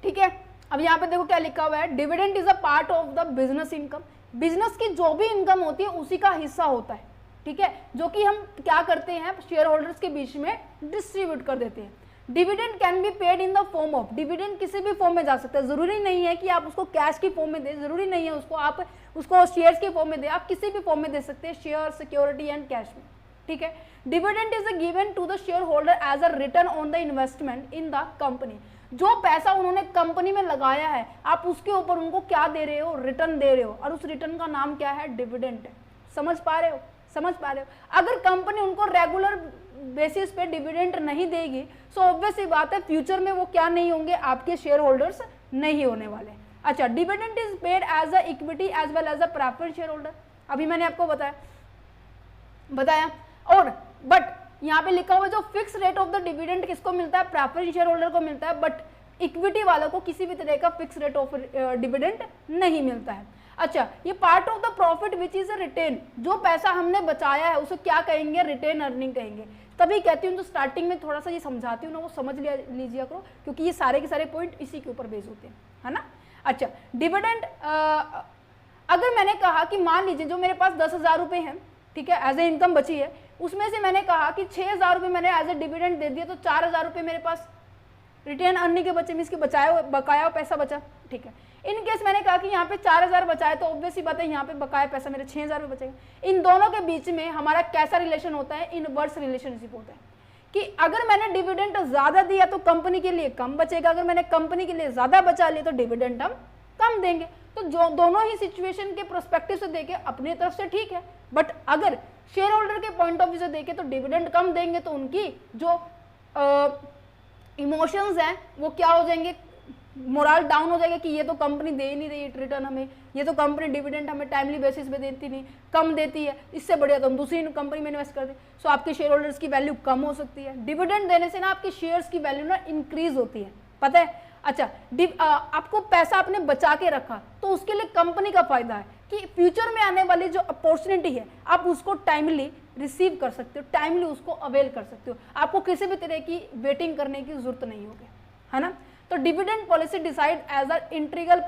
ठीक है। अब यहाँ पे देखो क्या लिखा हुआ है, dividend is a part of the business income, business की जो भी इनकम होती है उसी का हिस्सा होता है, ठीक है, जो कि हम क्या करते हैं शेयर होल्डर्स के बीच में डिस्ट्रीब्यूट कर देते हैं। Dividend can be paid in the form of, dividend किसी भी फॉर्म में जा सकता है, जरूरी नहीं है कि आप उसको कैश की फॉर्म में दें, जरूरी नहीं है उसको आप उसको शेयर्स की फॉर्म में दें, आप किसी भी फॉर्म में दे सकते हैं, शेयर, सिक्योरिटी एंड कैश में, ठीक है। Dividend is given to the share holder as a return on the investment in the company, जो पैसा उन्होंने कंपनी में लगाया है आप उसके ऊपर उनको क्या दे रहे हो, रिटर्न दे रहे हो, और उस रिटर्न का नाम क्या है, डिविडेंड है। समझ पा रहे हो, समझ पा रहे हो। अगर कंपनी उनको रेगुलर बेसिस पे डिविडेंड नहीं देगी सो ऑब्वियस ही बात है फ्यूचर में वो क्या नहीं होंगे, आपके शेयर होल्डर्स नहीं होने वाले। अच्छा, dividend is paid as a equity as well as a preference shareholder, अभी मैंने आपको बताया। और बट यहाँ पे लिखा हुआ जो fix rate of the dividend किसको मिलता है, प्रेफरेंस शेयर होल्डर को मिलता है, बट इक्विटी वालों को किसी भी तरह का फिक्स रेट ऑफ डिविडेंड नहीं मिलता है। अच्छा, ये part of the profit which is retain, जो पैसा हमने बचाया है उसे क्या कहेंगे, रिटेन अर्निंग कहेंगे। तभी कहती हूँ जो स्टार्टिंग में थोड़ा सा ये समझाती हूँ ना वो समझ लीजिए करो, क्योंकि ये सारे के सारे पॉइंट इसी के ऊपर बेस होते हैं, है ना। अच्छा, डिविडेंड अगर मैंने कहा कि मान लीजिए जो मेरे पास 10,000 रुपये हैं, ठीक है, एज ए इनकम बची है, उसमें से मैंने कहा कि 6,000 रुपये मैंने एज ए डिविडेंड दे दिया, तो 4,000 रुपये मेरे पास रिटेन अर्निंग के बचे, मीन्स की बकाया हुआ पैसा बचा, ठीक है। इन केस मैंने कहा कि यहाँ पे 4,000 बचाए तो ऑब्वियस ही बात है यहाँ पे बकाया पैसा मेरे 6,000 रुपये बचेगा। इन दोनों के बीच में हमारा कैसा रिलेशन होता है, इनवर्स रिलेशनशिप होता है कि अगर मैंने डिविडेंड ज़्यादा दिया तो कंपनी के लिए कम बचेगा, अगर मैंने कंपनी के लिए ज़्यादा बचा लिया तो डिविडेंड हम कम देंगे। तो जो दोनों ही सिचुएशन के प्रोस्पेक्टिव से देखे अपनी तरफ से ठीक है, बट अगर शेयर होल्डर के पॉइंट ऑफ व्यू से देखे तो डिविडेंड कम देंगे तो उनकी जो इमोशंस हैं वो क्या हो जाएंगे, मोरल डाउन हो जाएगा कि ये तो कंपनी दे ही नहीं रही रिटर्न हमें, ये तो कंपनी डिविडेंड हमें टाइमली बेसिस पे देती नहीं, कम देती है, इससे बढ़िया तो हम दूसरी कंपनी में इन्वेस्ट कर दें। सो आपके शेयर होल्डर्स की वैल्यू कम हो सकती है। डिविडेंड देने से ना आपके शेयर्स की वैल्यू ना इंक्रीज होती है, पता है। अच्छा, आपको पैसा आपने बचा के रखा तो उसके लिए कंपनी का फायदा है कि फ्यूचर में आने वाली जो अपॉर्चुनिटी है आप उसको टाइमली रिसीव कर सकते हो, टाइमली उसको अवेल कर सकते हो, आपको किसी भी तरह की वेटिंग करने की जरूरत नहीं होगी, है ना। तो dividend policy decide as a integral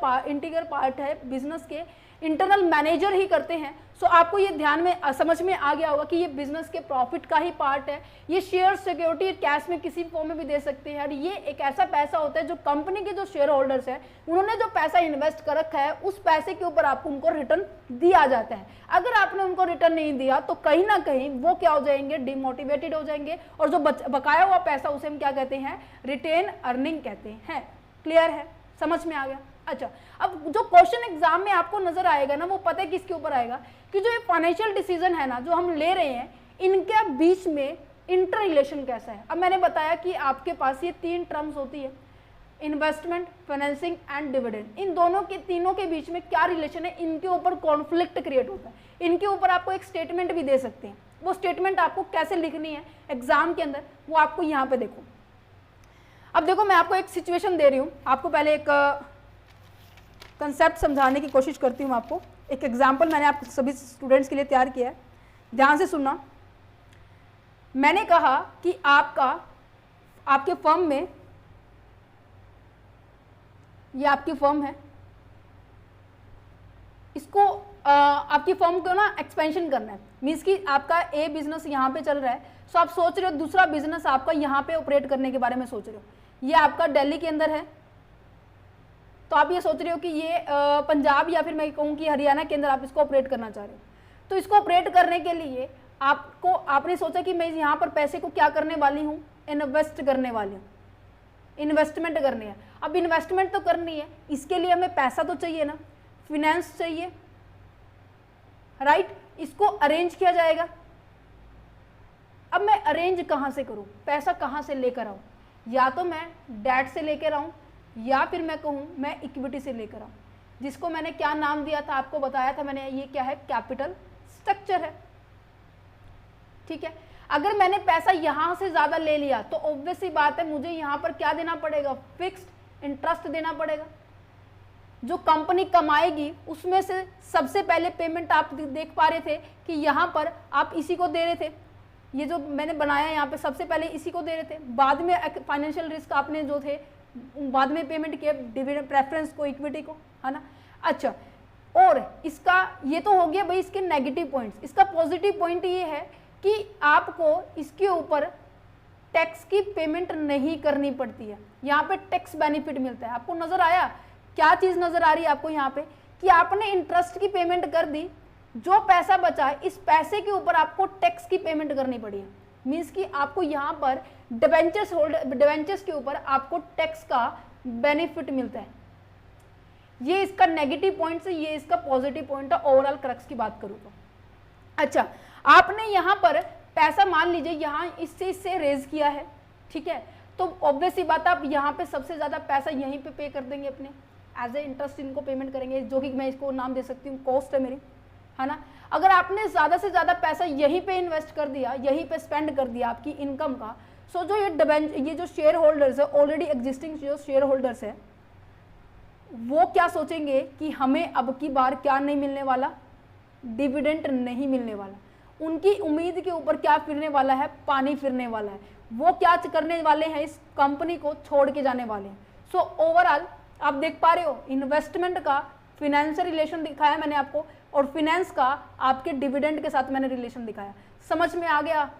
part है बिजनेस के, इंटरनल मैनेजर ही करते हैं। सो आपको ये ध्यान में समझ में आ गया होगा कि ये बिजनेस के प्रॉफिट का ही पार्ट है। ये शेयर सिक्योरिटी कैश में किसी फॉर्म में भी दे सकते हैं, और ये एक ऐसा पैसा होता है जो कंपनी के जो शेयर होल्डर्स है उन्होंने जो पैसा इन्वेस्ट कर रखा है उस पैसे के ऊपर आपको उनको रिटर्न दिया जाता है। अगर आपने उनको रिटर्न नहीं दिया तो कहीं ना कहीं वो क्या हो जाएंगे, डिमोटिवेटेड हो जाएंगे, और जो बकाया हुआ पैसा उसे हम क्या कहते हैं, रिटेन अर्निंग कहते हैं। क्लियर है, समझ में आ गया। अच्छा, अब जो क्वेश्चन एग्जाम में आपको नजर आएगा ना वो पता है किसके ऊपर आएगा, कि जो ये फाइनेंशियल डिसीजन है ना जो हम ले रहे हैं इनके बीच में इंटर रिलेशन कैसा है। अब मैंने बताया कि आपके पास ये 3 टर्म्स होती है, इन्वेस्टमेंट, फाइनेंसिंग एंड डिविडेंड। इन दोनों के तीनों के बीच में क्या रिलेशन है, इनके ऊपर कॉन्फ्लिक्ट क्रिएट होता है। इनके ऊपर आपको एक स्टेटमेंट भी दे सकते हैं, वो स्टेटमेंट आपको कैसे लिखनी है एग्जाम के अंदर वो आपको यहाँ पे देखो। अब देखो मैं आपको एक सिचुएशन दे रही हूँ, आपको पहले एक कंसेप्ट समझाने की कोशिश करती हूँ। आपको एक एग्जाम्पल मैंने आप सभी स्टूडेंट्स के लिए तैयार किया है, ध्यान से सुनना। मैंने कहा कि आपके फर्म में, ये आपकी फर्म है, इसको आपकी फर्म को ना एक्सपेंशन करना है, मीन्स कि आपका ए बिजनेस यहाँ पे चल रहा है, सो आप सोच रहे हो दूसरा बिजनेस आपका यहाँ पे ऑपरेट करने के बारे में सोच रहे हो। ये आपका दिल्ली के अंदर है, तो आप ये सोच रहे हो कि ये पंजाब या फिर मैं कहूँ कि हरियाणा के अंदर आप इसको ऑपरेट करना चाह रहे हो। तो इसको ऑपरेट करने के लिए आपने सोचा कि मैं यहाँ पर पैसे को क्या करने वाली हूँ, इन्वेस्ट करने वाली हूँ, इन्वेस्टमेंट करनी है। अब इन्वेस्टमेंट तो करनी है, इसके लिए हमें पैसा तो चाहिए ना, फिनेंस चाहिए, राइट। इसको अरेंज किया जाएगा। अब मैं अरेंज कहाँ से करूँ, पैसा कहाँ से लेकर आऊँ, या तो मैं डेट से लेकर आऊँ या फिर मैं कहूँ मैं इक्विटी से लेकर आऊँ, जिसको मैंने क्या नाम दिया था, आपको बताया था मैंने, ये क्या है, कैपिटल स्ट्रक्चर है, ठीक है। अगर मैंने पैसा यहाँ से ज़्यादा ले लिया तो ऑब्वियस सी बात है मुझे यहाँ पर क्या देना पड़ेगा, फिक्स्ड इंटरेस्ट देना पड़ेगा। जो कंपनी कमाएगी उसमें से सबसे पहले पेमेंट आप देख पा रहे थे कि यहाँ पर आप इसी को दे रहे थे, ये जो मैंने बनाया यहाँ पे सबसे पहले इसी को दे रहे थे, बाद में फाइनेंशियल रिस्क आपने जो थे बाद में पेमेंट किया, डिविडेंड प्रेफरेंस को, इक्विटी को, है ना। अच्छा, और इसका ये तो हो गया भाई इसके नेगेटिव पॉइंट्स। इसका पॉजिटिव पॉइंट ये है कि आपको इसके ऊपर टैक्स की पेमेंट नहीं करनी पड़ती है, यहाँ पे टैक्स बेनिफिट मिलता है। आपको नजर आया, क्या चीज नजर आ रही है आपको यहाँ पे, कि आपने इंटरेस्ट की पेमेंट कर दी, जो पैसा बचा है इस पैसे के ऊपर आपको टैक्स की पेमेंट करनी पड़ी है। मीन्स कि आपको यहाँ पर डिवेंचर्स के ऊपर आपको टैक्स का बेनिफिट मिलता है। ये इसका नेगेटिव पॉइंट से, ये इसका पॉजिटिव पॉइंट है ओवरऑल क्रक्स की बात करूँ तो। अच्छा, आपने यहाँ पर पैसा मान लीजिए यहाँ इससे रेज किया है, ठीक है, तो ऑब्वियस ही बात आप यहाँ पे सबसे ज्यादा पैसा यहीं पे कर देंगे अपने, एज ए इंटरेस्ट इनको पेमेंट करेंगे, जो कि मैं इसको नाम दे सकती हूँ कॉस्ट है मेरी, है ना। अगर आपने ज्यादा से ज्यादा पैसा यहीं पे इन्वेस्ट कर दिया, यहीं पे स्पेंड कर दिया आपकी इनकम का, सो जो ये जो शेयर होल्डर्स है, ऑलरेडी एग्जिस्टिंग जो शेयर होल्डर्स है, वो क्या सोचेंगे कि हमें अब की बार क्या नहीं मिलने वाला, डिविडेंड नहीं मिलने वाला। उनकी उम्मीद के ऊपर क्या फिरने वाला है, पानी फिरने वाला है। वो क्या करने वाले हैं, इस कंपनी को छोड़ के जाने वाले हैं। सो ओवरऑल आप देख पा रहे हो, इन्वेस्टमेंट का फिनेंशियल रिलेशन दिखाया मैंने आपको, और फिनेंस का आपके डिविडेंड के साथ मैंने रिलेशन दिखाया। समझ में आ गया,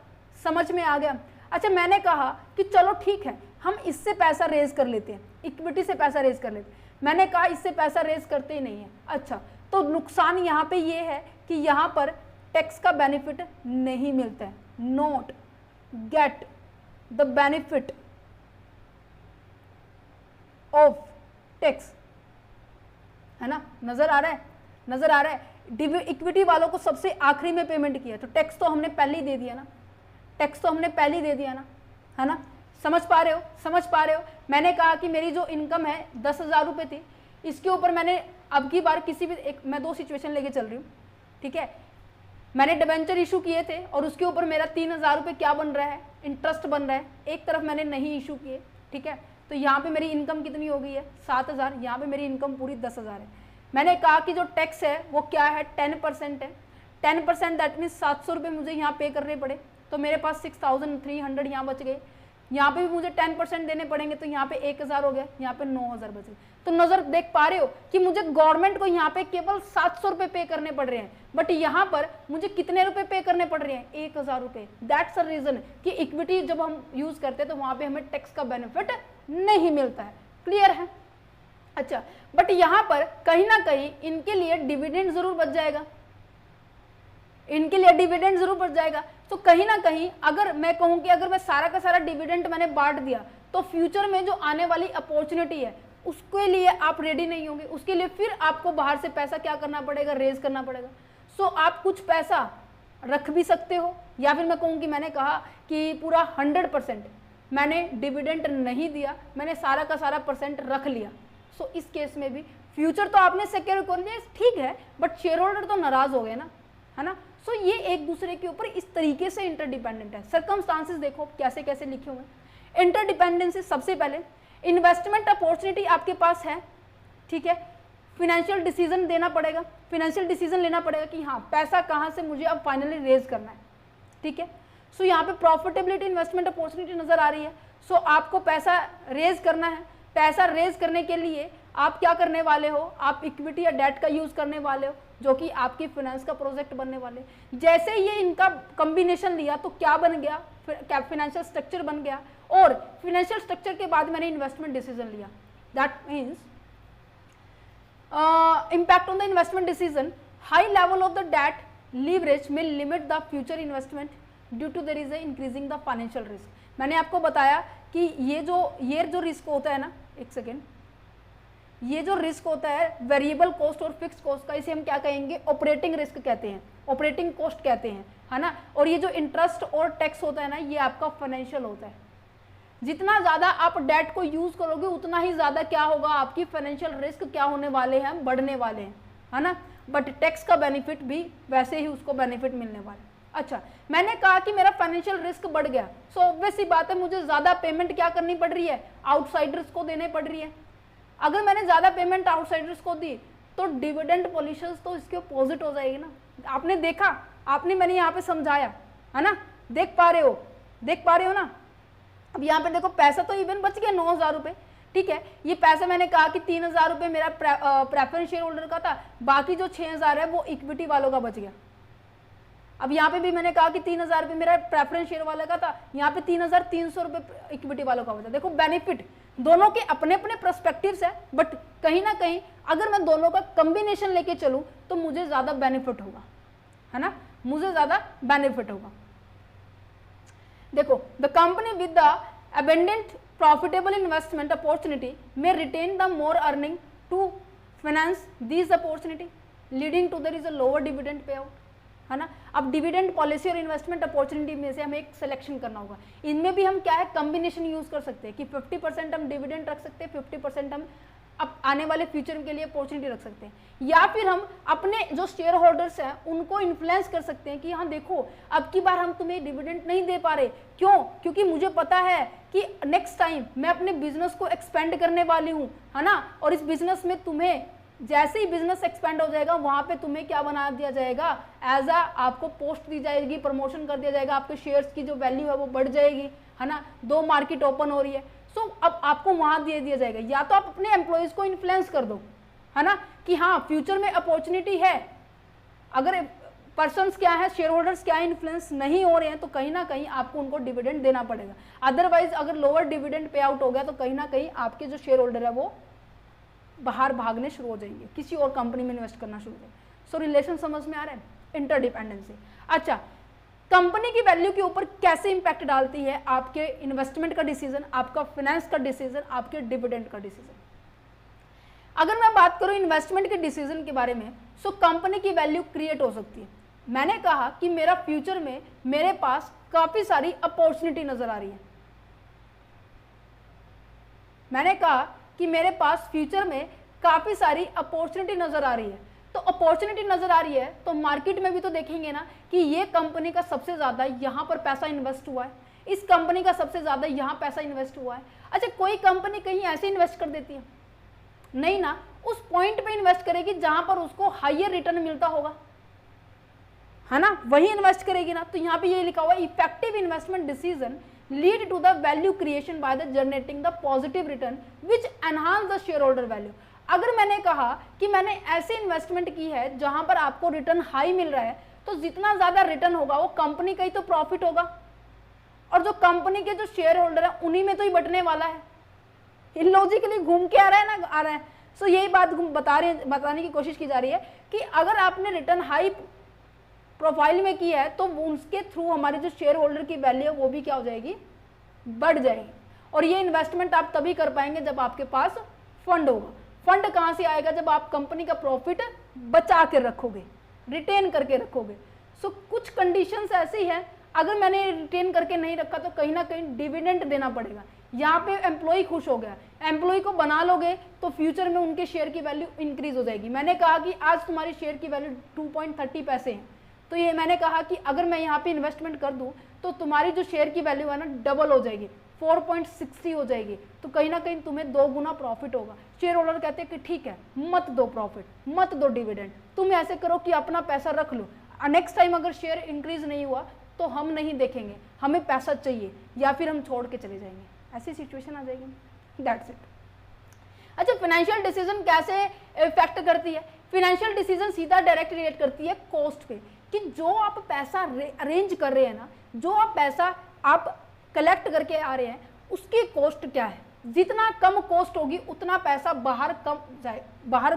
समझ में आ गया। अच्छा, मैंने कहा कि चलो ठीक है, हम इससे पैसा रेज कर लेते हैं, इक्विटी से पैसा रेज कर लेते हैं। मैंने कहा इससे पैसा रेज करते ही नहीं है। अच्छा, तो नुकसान यहाँ पे ये है कि यहाँ पर टैक्स का बेनिफिट नहीं मिलता है, not get the benefit of tax, है ना। नजर आ रहा है, नजर आ रहा है। इक्विटी वालों को सबसे आखिरी में पेमेंट किया, तो टैक्स तो हमने पहले ही दे दिया ना, टैक्स तो हमने पहले ही दे दिया ना, है ना। समझ पा रहे हो, समझ पा रहे हो। मैंने कहा कि मेरी जो इनकम है 10,000 रुपये थी, इसके ऊपर मैंने अब की बार किसी भी मैं 2 सिचुएशन लेके चल रही हूँ, ठीक है। मैंने डिबेंचर इशू किए थे और उसके ऊपर मेरा 3,000 रुपये क्या बन रहा है, इंटरेस्ट बन रहा है। एक तरफ मैंने नहीं इशू किए, ठीक है, तो यहाँ पे मेरी इनकम कितनी हो गई है 7,000, यहाँ पे मेरी इनकम पूरी 10,000 है। मैंने कहा कि जो टैक्स है वो क्या है 10% है। 10% दैट मीन्स 700 रुपये मुझे यहाँ पे करने पड़े, तो मेरे पास 6,300 यहाँ बच गए। यहाँ पे भी मुझे 10% देने पड़ेंगे, तो यहाँ पे 1,000 हो गया, यहाँ पे 9,000 बच गए। तो नजर देख पा रहे हो कि मुझे गवर्नमेंट को यहाँ पे केवल 700 रुपये पे करने पड़ रहे हैं, बट यहाँ पर मुझे कितने रुपए पे करने पड़ रहे हैं 1,000 रुपये। दैट्स अ रीजन कि इक्विटी जब हम यूज करते हैं तो वहां पे हमें टैक्स का बेनिफिट नहीं मिलता है। क्लियर है? अच्छा, बट यहाँ पर कहीं ना कहीं इनके लिए डिविडेंड जरूर बच जाएगा, इनके लिए डिविडेंड जरूर बच जाएगा। तो कहीं ना कहीं अगर मैं कहूं कि अगर मैं सारा का सारा डिविडेंड मैंने बांट दिया, तो फ्यूचर में जो आने वाली अपॉर्चुनिटी है उसके लिए आप रेडी नहीं होंगे, उसके लिए फिर आपको बाहर से पैसा क्या करना पड़ेगा, रेज करना पड़ेगा। सो आप कुछ पैसा रख भी सकते हो, या फिर मैं कहूँ कि मैंने कहा कि पूरा 100% मैंने डिविडेंड नहीं दिया, मैंने सारा का सारा परसेंट रख लिया। सो इस केस में भी फ्यूचर तो आपने सिक्योर कर लिया, ठीक है, बट शेयर होल्डर तो नाराज हो गए ना, है ना। सो ये एक दूसरे के ऊपर इस तरीके से इंटरडिपेंडेंट है। सर्कमस्टांसेस देखो कैसे कैसे लिखे हुए हैं। इंटरडिपेंडेंसी, सबसे पहले इन्वेस्टमेंट अपॉर्चुनिटी आपके पास है, ठीक है, फिनेंशियल डिसीजन देना पड़ेगा, फिनेंशियल डिसीजन लेना पड़ेगा कि हाँ पैसा कहाँ से मुझे अब फाइनली रेज करना है, ठीक है। सो यहाँ पे प्रॉफिटेबिलिटी इन्वेस्टमेंट अपॉर्चुनिटी नजर आ रही है। सो आपको पैसा रेज करना है, पैसा रेज करने के लिए आप क्या करने वाले हो, आप इक्विटी या डेट का यूज करने वाले हो, जो कि आपकी फाइनेंस का प्रोजेक्ट बनने वाले। जैसे ये इनका कॉम्बिनेशन लिया तो क्या बन गया, फाइनेंशियल स्ट्रक्चर बन गया, और फाइनेंशियल स्ट्रक्चर के बाद मैंने इन्वेस्टमेंट डिसीजन लिया। That means impact on the investment decision, high level of the debt leverage may limit the future investment due to there is a increasing the financial risk। मैंने आपको बताया कि ये जो रिस्क होता है ना, एक सेकेंड, ये जो रिस्क होता है वेरिएबल कॉस्ट और फिक्स कॉस्ट का, इसे हम क्या कहेंगे, ऑपरेटिंग रिस्क कहते हैं, ऑपरेटिंग कॉस्ट कहते हैं, है ना। और ये जो इंटरेस्ट और टैक्स होता है ना, ये आपका फाइनेंशियल होता है। जितना ज्यादा आप डेट को यूज करोगे उतना ही ज्यादा क्या होगा, आपकी फाइनेंशियल रिस्क क्या होने वाले हैं, बढ़ने वाले हैं, है ना। बट टैक्स का बेनिफिट भी वैसे ही उसको बेनिफिट मिलने वाला है। अच्छा, मैंने कहा कि मेरा फाइनेंशियल रिस्क बढ़ गया, सो ऑब्वियस सी बात है मुझे ज्यादा पेमेंट क्या करनी पड़ रही है, आउटसाइडर्स को देने पड़ रही है। अगर मैंने ज्यादा पेमेंट आउटसाइडर्स को दी तो डिविडेंड पॉलिसीज तो इसके अपोजिट हो जाएगी ना। आपने देखा, आपने मैंने यहाँ पे समझाया, है ना, देख पा रहे हो ना। अब यहाँ पे देखो पैसा तो इवन बच गया 9,000 रुपये, ठीक है। ये पैसा मैंने कहा कि 3,000 रुपये मेरा प्रेफरेंस शेयर होल्डर का था, बाकी जो 6,000 है वो इक्विटी वालों का बच गया। अब यहाँ पे भी मैंने कहा कि 3,000 रुपये मेरा प्रेफरेंस शेयर वाले का था, यहाँ पे 3,300 रुपये इक्विटी वालों का बचा। देखो बेनिफिट दोनों के अपने अपने पर्सपेक्टिव्स है, बट कहीं ना कहीं अगर मैं दोनों का कॉम्बिनेशन लेके चलूँ तो मुझे ज्यादा बेनिफिट होगा, है ना, मुझे ज्यादा बेनिफिट होगा। देखो, the company with the abundant profitable investment opportunity may retain the more earning to finance these opportunity leading to there is a lower dividend payout, है ना। अब डिविडेंड पॉलिसी और इन्वेस्टमेंट अपॉर्चुनिटी में से हमें एक सिलेक्शन करना होगा। इनमें भी हम क्या है, कॉम्बिनेशन यूज कर सकते हैं कि 50% हम डिविडेंड रख सकते हैं, 50% हम अब आने वाले फ्यूचर के लिए अपॉर्चुनिटी रख सकते हैं, या फिर हम अपने जो शेयर होल्डर्स हैं उनको इन्फ्लुएंस कर सकते हैं कि हाँ देखो अब की बार हम तुम्हें डिविडेंड नहीं दे पा रहे, क्यों, क्योंकि मुझे पता है कि नेक्स्ट टाइम मैं अपने बिजनेस को एक्सपेंड करने वाली हूँ, है ना, और इस बिजनेस में तुम्हें जैसे ही बिजनेस एक्सपेंड हो जाएगा वहां पे तुम्हें क्या बना दिया जाएगा, एज आ आपको पोस्ट दी जाएगी, प्रमोशन कर दिया जाएगा, आपके शेयर्स की जो वैल्यू है वो बढ़ जाएगी, है ना, 2 मार्केट ओपन हो रही है। सो अब आपको वहां दे दिया जाएगा, या तो आप अपने एम्प्लॉयज को इन्फ्लुएंस कर दो, है ना, कि हाँ फ्यूचर में अपॉर्चुनिटी है। अगर पर्सन्स क्या है, शेयर होल्डर्स क्या है, इन्फ्लुएंस नहीं हो रहे हैं तो कहीं ना कहीं आपको उनको डिविडेंड देना पड़ेगा। अदरवाइज अगर लोअर डिविडेंड पे आउट हो गया तो कहीं ना कहीं आपके जो शेयर होल्डर है वो बाहर भागने शुरू हो जाएंगे, किसी और कंपनी में इन्वेस्ट करना शुरू हो जाएंगे। सो रिलेशन समझ में आ रहा है, इंटरडिपेंडेंसी। अच्छा, कंपनी की वैल्यू के ऊपर कैसे इंपैक्ट डालती है आपके इन्वेस्टमेंट का डिसीजन, आपका फाइनेंस का डिसीजन, आपके डिविडेंड का डिसीजन। अगर मैं बात करूं इन्वेस्टमेंट के डिसीजन के बारे में, सो कंपनी की वैल्यू क्रिएट हो सकती है। मैंने कहा कि मेरा फ्यूचर में मेरे पास काफी सारी अपॉर्चुनिटी नजर आ रही है, मैंने कहा कि मेरे पास फ्यूचर में काफ़ी सारी अपॉर्चुनिटी नज़र आ रही है, तो अपॉर्चुनिटी नज़र आ रही है तो मार्केट में भी तो देखेंगे ना कि ये कंपनी का सबसे ज़्यादा यहाँ पर पैसा इन्वेस्ट हुआ है, इस कंपनी का सबसे ज़्यादा यहाँ पैसा इन्वेस्ट हुआ है। अच्छा, कोई कंपनी कहीं ऐसे इन्वेस्ट कर देती है? नहीं ना, उस पॉइंट पे इन्वेस्ट करेगी जहाँ पर उसको हायर रिटर्न मिलता होगा, है ना, वही इन्वेस्ट करेगी ना। तो यहाँ पे ये लिखा हुआ है effective investment decision lead to the value creation by the generating the positive return which enhance the share holder value. अगर मैंने कहा कि मैंने ऐसे इन्वेस्टमेंट की है जहां पर आपको रिटर्न हाई मिल रहा है, तो जितना ज्यादा रिटर्न होगा वो कंपनी का ही तो प्रॉफिट होगा, और जो कंपनी के जो शेयर होल्डर है उन्हीं में तो ही बटने वाला है। लॉजिकली घूम के आ रहा है ना, आ रहा है। सो यही बात बताने की कोशिश की जा रही है कि अगर आपने रिटर्न हाई प्रोफाइल में की है तो उसके थ्रू हमारे जो शेयर होल्डर की वैल्यू है वो भी क्या हो जाएगी, बढ़ जाएगी। और ये इन्वेस्टमेंट आप तभी कर पाएंगे जब आपके पास फंड होगा। फंड कहाँ से आएगा? जब आप कंपनी का प्रॉफिट बचा के रखोगे, रिटेन करके रखोगे। सो कुछ कंडीशंस ऐसी हैं, अगर मैंने रिटेन करके नहीं रखा तो कहीं ना कहीं डिविडेंड देना पड़ेगा। यहाँ पे एम्प्लॉय खुश हो गया, एम्प्लॉय को बना लोगे तो फ्यूचर में उनके शेयर की वैल्यू इंक्रीज हो जाएगी। मैंने कहा कि आज तुम्हारी शेयर की वैल्यू 2.30 पैसे है, तो ये मैंने कहा कि अगर मैं यहाँ पे इन्वेस्टमेंट कर दूँ तो तुम्हारी जो शेयर की वैल्यू है ना डबल हो जाएगी, 4.60 हो जाएगी। तो कहीं ना कहीं तुम्हें 2 गुना प्रॉफिट होगा। शेयर होल्डर कहते हैं कि ठीक है, मत दो प्रॉफिट, मत दो डिविडेंड, तुम ऐसे करो कि अपना पैसा रख लो, नेक्स्ट टाइम अगर शेयर इंक्रीज नहीं हुआ तो हम नहीं देखेंगे, हमें पैसा चाहिए, या फिर हम छोड़ के चले जाएंगे। ऐसी सिचुएशन आ जाएगी। That's it. अच्छा, फाइनेंशियल डिसीजन कैसे इफेक्ट करती है? फाइनेंशियल डिसीजन सीधा डायरेक्ट रिलेट करती है कॉस्ट पे, कि जो आप पैसा अरेंज कर रहे हैं ना, जो आप पैसा आप कलेक्ट करके आ रहे हैं, उसकी कॉस्ट क्या है। जितना कम कॉस्ट होगी उतना पैसा बाहर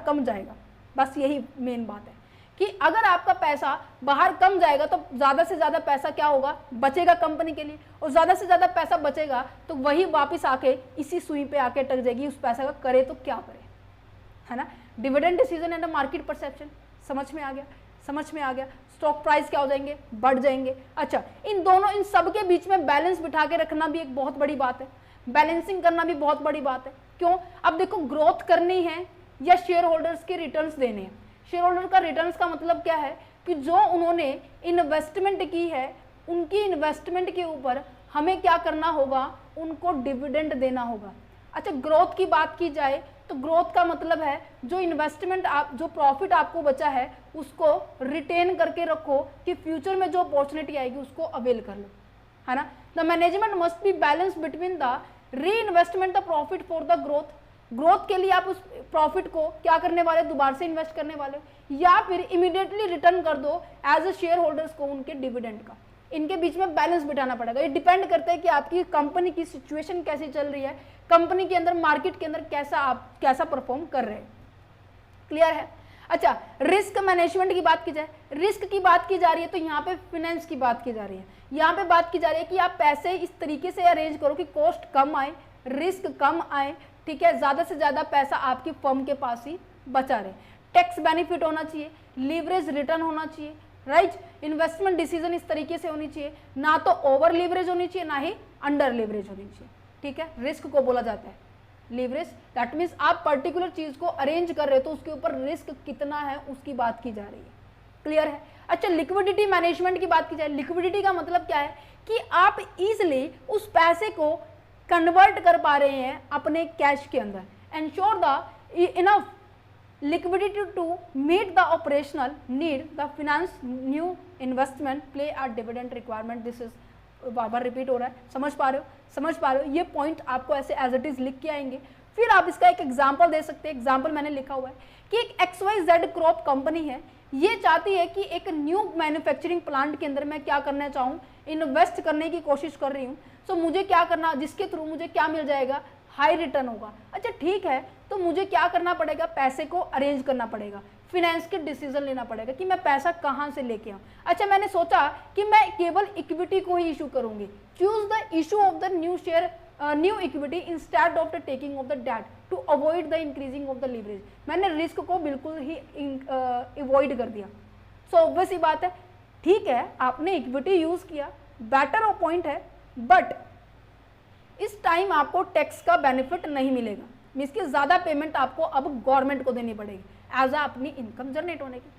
कम जाएगा। बस यही मेन बात है कि अगर आपका पैसा बाहर कम जाएगा तो ज़्यादा से ज़्यादा पैसा क्या होगा, बचेगा कंपनी के लिए, और ज़्यादा से ज़्यादा पैसा बचेगा तो वही वापस आके इसी सुई पे आके अटक जाएगी। उस पैसा का करे तो क्या करे, है ना। Dividend decision and market perception समझ में आ गया, समझ में आ गया। स्टॉक प्राइस क्या हो जाएंगे, बढ़ जाएंगे। अच्छा, इन सब के बीच में बैलेंस बिठा के रखना भी एक बहुत बड़ी बात है, बैलेंसिंग करना भी बहुत बड़ी बात है। क्यों? अब देखो, ग्रोथ करनी है या शेयर होल्डर्स के रिटर्न्स देने हैं। शेयर होल्डर का रिटर्न्स का मतलब क्या है कि जो उन्होंने इन्वेस्टमेंट की है उनकी इन्वेस्टमेंट के ऊपर हमें क्या करना होगा, उनको डिविडेंड देना होगा। अच्छा, ग्रोथ की बात की जाए तो ग्रोथ का मतलब है जो इन्वेस्टमेंट जो प्रॉफिट आपको बचा है उसको रिटेन करके रखो कि फ्यूचर में जो अपॉर्चुनिटी आएगी उसको अवेल कर लो, है ना। The management must be balance between the re investment the profit for the growth. Growth के लिए आप उस प्रॉफिट को क्या करने वाले, दोबारा से इन्वेस्ट करने वाले, या फिर इमीडिएटली रिटर्न कर दो एज ए शेयर होल्डर्स को उनके डिविडेंड का। इनके बीच में बैलेंस बिठाना पड़ेगा। ये डिपेंड करता है कि आपकी कंपनी की सिचुएशन कैसी चल रही है, कंपनी के अंदर, मार्केट के अंदर कैसा परफॉर्म कर रहे हैं। क्लियर है? अच्छा, रिस्क मैनेजमेंट की बात की जाए, रिस्क की बात की जा रही है तो यहाँ पे फाइनेंस की बात की जा रही है। यहाँ पे बात की जा रही है कि आप पैसे इस तरीके से अरेंज करो कि कॉस्ट कम आए, रिस्क कम आए, ठीक है, ज्यादा से ज्यादा पैसा आपकी फर्म के पास ही बचा रहे। टैक्स बेनिफिट होना चाहिए, लीवरेज रिटर्न होना चाहिए, राइट। इन्वेस्टमेंट डिसीजन इस तरीके से होनी चाहिए, ना तो ओवर लीवरेज होनी चाहिए ना ही अंडर लीवरेज होनी चाहिए, ठीक है। रिस्क को बोला जाता है लीवरेज, दैट मीन्स आप पर्टिकुलर चीज को अरेंज कर रहे हो तो उसके ऊपर रिस्क कितना है उसकी बात की जा रही है। क्लियर है? अच्छा, लिक्विडिटी मैनेजमेंट की बात की जाए, लिक्विडिटी का मतलब क्या है कि आप इजिली उस पैसे को कन्वर्ट कर पा रहे हैं अपने कैश के अंदर। Ensure the enough liquidity to meet the operational need, the finance new investment play a dividend requirement। this is bar bar repeat हो रहा है, समझ पा रहे हो, समझ पा रहे हो। ये पॉइंट आपको ऐसे एज इट इज लिख के आएंगे, फिर आप इसका एक एग्जांपल दे सकते हैं। एग्जांपल मैंने लिखा हुआ है कि एक XYZ क्रॉप कंपनी है, ये चाहती है कि एक न्यू मैन्युफैक्चरिंग प्लांट के अंदर मैं क्या करना चाहूँ, इन्वेस्ट करने की कोशिश कर रही हूँ। सो मुझे क्या करना, जिसके थ्रू मुझे क्या मिल जाएगा, हाई रिटर्न होगा। अच्छा, ठीक है, तो मुझे क्या करना पड़ेगा, पैसे को अरेंज करना पड़ेगा, फिनेंस के डिसीजन लेना पड़ेगा कि मैं पैसा कहाँ से लेके आऊँ। अच्छा, मैंने सोचा कि मैं केवल इक्विटी को ही इशू करूंगी। Choose the issue of the new share new equity instead of the taking of the debt to avoid the increasing of the leverage. मैंने रिस्क को बिल्कुल ही अवॉइड कर दिया। सो ऑब्वियस ही बात है, ठीक है, आपने इक्विटी यूज किया, बेटर पॉइंट है, बट इस टाइम आपको टैक्स का बेनिफिट नहीं मिलेगा, मीन्स कि ज़्यादा पेमेंट आपको अब गवर्नमेंट को देनी पड़ेगी एज आ अपनी इनकम जनरेट होने की।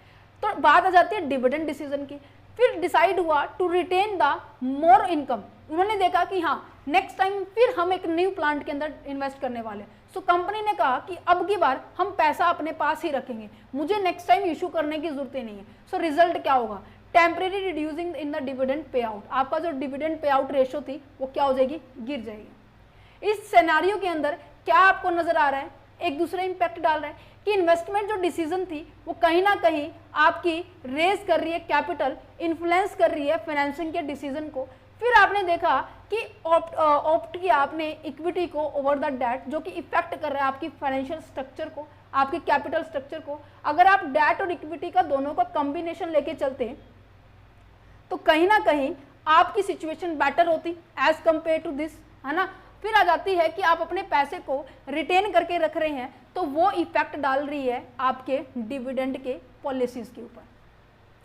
तो बात आ जाती है डिविडेंड डिसीजन की। फिर डिसाइड हुआ to retain the more income. उन्होंने देखा कि हाँ नेक्स्ट टाइम फिर हम एक न्यू प्लांट के अंदर इन्वेस्ट करने वाले हैं। सो कंपनी ने कहा कि अब की बार हम पैसा अपने पास ही रखेंगे, मुझे नेक्स्ट टाइम इशू करने की जरूरत ही नहीं है। सो रिजल्ट क्या होगा, temporary reducing in the dividend pay out. आपका जो डिविडेंड पे आउट रेशो थी वो क्या हो जाएगी, गिर जाएगी। इस सिनेरियो के अंदर क्या आपको नजर आ रहा है, एक दूसरे इम्पैक्ट डाल रहा है कि इन्वेस्टमेंट जो डिसीजन थी वो कहीं ना कहीं आपकी रेज कर रही है कैपिटल, इन्फ्लुएंस कर रही है फाइनेंसिंग के डिसीजन को। फिर आपने देखा कि ऑप्ट किया आपने इक्विटी को ओवर द डेट, जो कि इफेक्ट कर रहा है आपकी फाइनेंशियल स्ट्रक्चर को, आपकी कैपिटल स्ट्रक्चर को। अगर आप डेट और इक्विटी का दोनों का कॉम्बिनेशन लेके चलते हैं तो कहीं ना कहीं आपकी सिचुएशन बेटर होती एज कंपेयर टू दिस, है ना। फिर आ जाती है कि आप अपने पैसे को रिटेन करके रख रहे हैं तो वो इफेक्ट डाल रही है आपके डिविडेंड के पॉलिसीज के ऊपर,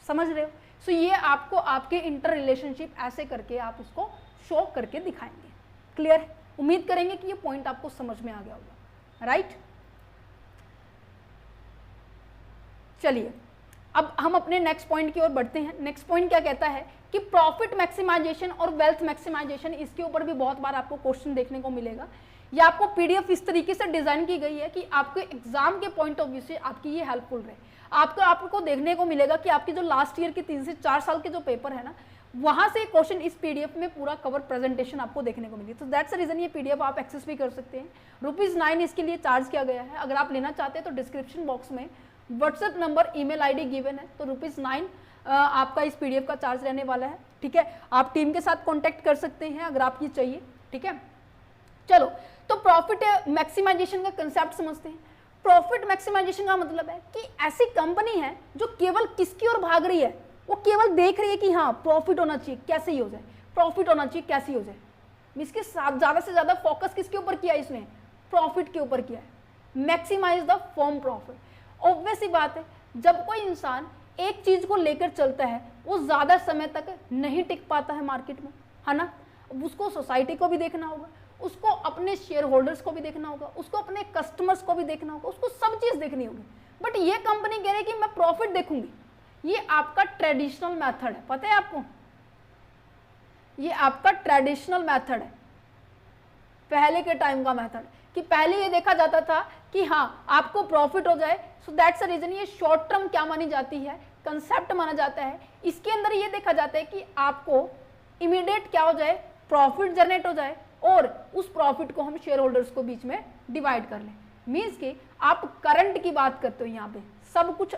समझ रहे हो। सो ये आपको आपके इंटर रिलेशनशिप ऐसे करके आप इसको शो करके दिखाएंगे। क्लियर है, उम्मीद करेंगे कि ये पॉइंट आपको समझ में आ गया होगा, राइट। चलिए अब हम अपने नेक्स्ट पॉइंट की ओर बढ़ते हैं। नेक्स्ट पॉइंट क्या कहता है कि प्रॉफिट मैक्सिमाइजेशन और वेल्थ मैक्सिमाइजेशन, इसके ऊपर भी बहुत बार आपको क्वेश्चन देखने को मिलेगा। ये आपको पीडीएफ इस तरीके से डिजाइन की गई है कि आपके एग्जाम के पॉइंट ऑफ व्यू से आपकी ये हेल्पफुल रहे। आपको देखने को मिलेगा कि आपकी जो लास्ट ईयर के 3 से 4 साल के जो पेपर है ना, वहां से क्वेश्चन इस पीडीएफ में पूरा कवर प्रेजेंटेशन आपको देखने को मिली। तो दैट्स द रीजन ये पीडीएफ आप एक्सेस भी कर सकते हैं। ₹9 इसके लिए चार्ज किया गया है। अगर आप लेना चाहते हैं तो डिस्क्रिप्शन बॉक्स में WhatsApp number, email ID given है, तो ₹9 आपका इस पीडीएफ का चार्ज रहने वाला है। ठीक है, आप टीम के साथ कॉन्टेक्ट कर सकते हैं अगर आप ये चाहिए। ठीक है, चलो तो प्रॉफिट मैक्सिमाइजेशन का कंसेप्ट समझते हैं। प्रॉफिट मैक्सिमाइजेशन का मतलब है कि ऐसी कंपनी है जो केवल किसकी ओर भाग रही है, वो केवल देख रही है कि हाँ प्रॉफिट होना चाहिए, कैसे ही हो जाए, प्रॉफिट होना चाहिए, कैसे ही हो जाए। इसके साथ ज्यादा से ज्यादा फोकस किसके ऊपर किया है, इसने प्रॉफिट के ऊपर किया है। Maximise the firm profit. Obvious सी बात है, जब कोई इंसान एक चीज को लेकर चलता है वो ज्यादा समय तक नहीं टिक पाता है मार्केट में, है ना। उसको सोसाइटी को भी देखना होगा, उसको अपने शेयर होल्डर्स को भी देखना होगा, उसको अपने कस्टमर्स को भी देखना होगा, उसको सब चीज देखनी होगी। बट ये कंपनी कह रही है कि मैं प्रॉफिट देखूंगी। ये आपका ट्रेडिशनल मेथड है, पता है आपको, ये आपका ट्रेडिशनल मेथड है, पहले के टाइम का मेथड, कि पहले ये देखा जाता था कि हाँ आपको प्रॉफिट हो जाए। सो दैट्स द रीजन ये शॉर्ट टर्म क्या मानी जाती है, कंसेप्ट माना जाता है। इसके अंदर ये देखा जाता है कि आपको इमीडिएट क्या हो जाए, प्रॉफिट जनरेट हो जाए और उस प्रॉफिट को हम शेयर होल्डर्स को बीच में डिवाइड कर लें। मीन्स कि आप करंट की बात करते हो, यहाँ पे सब कुछ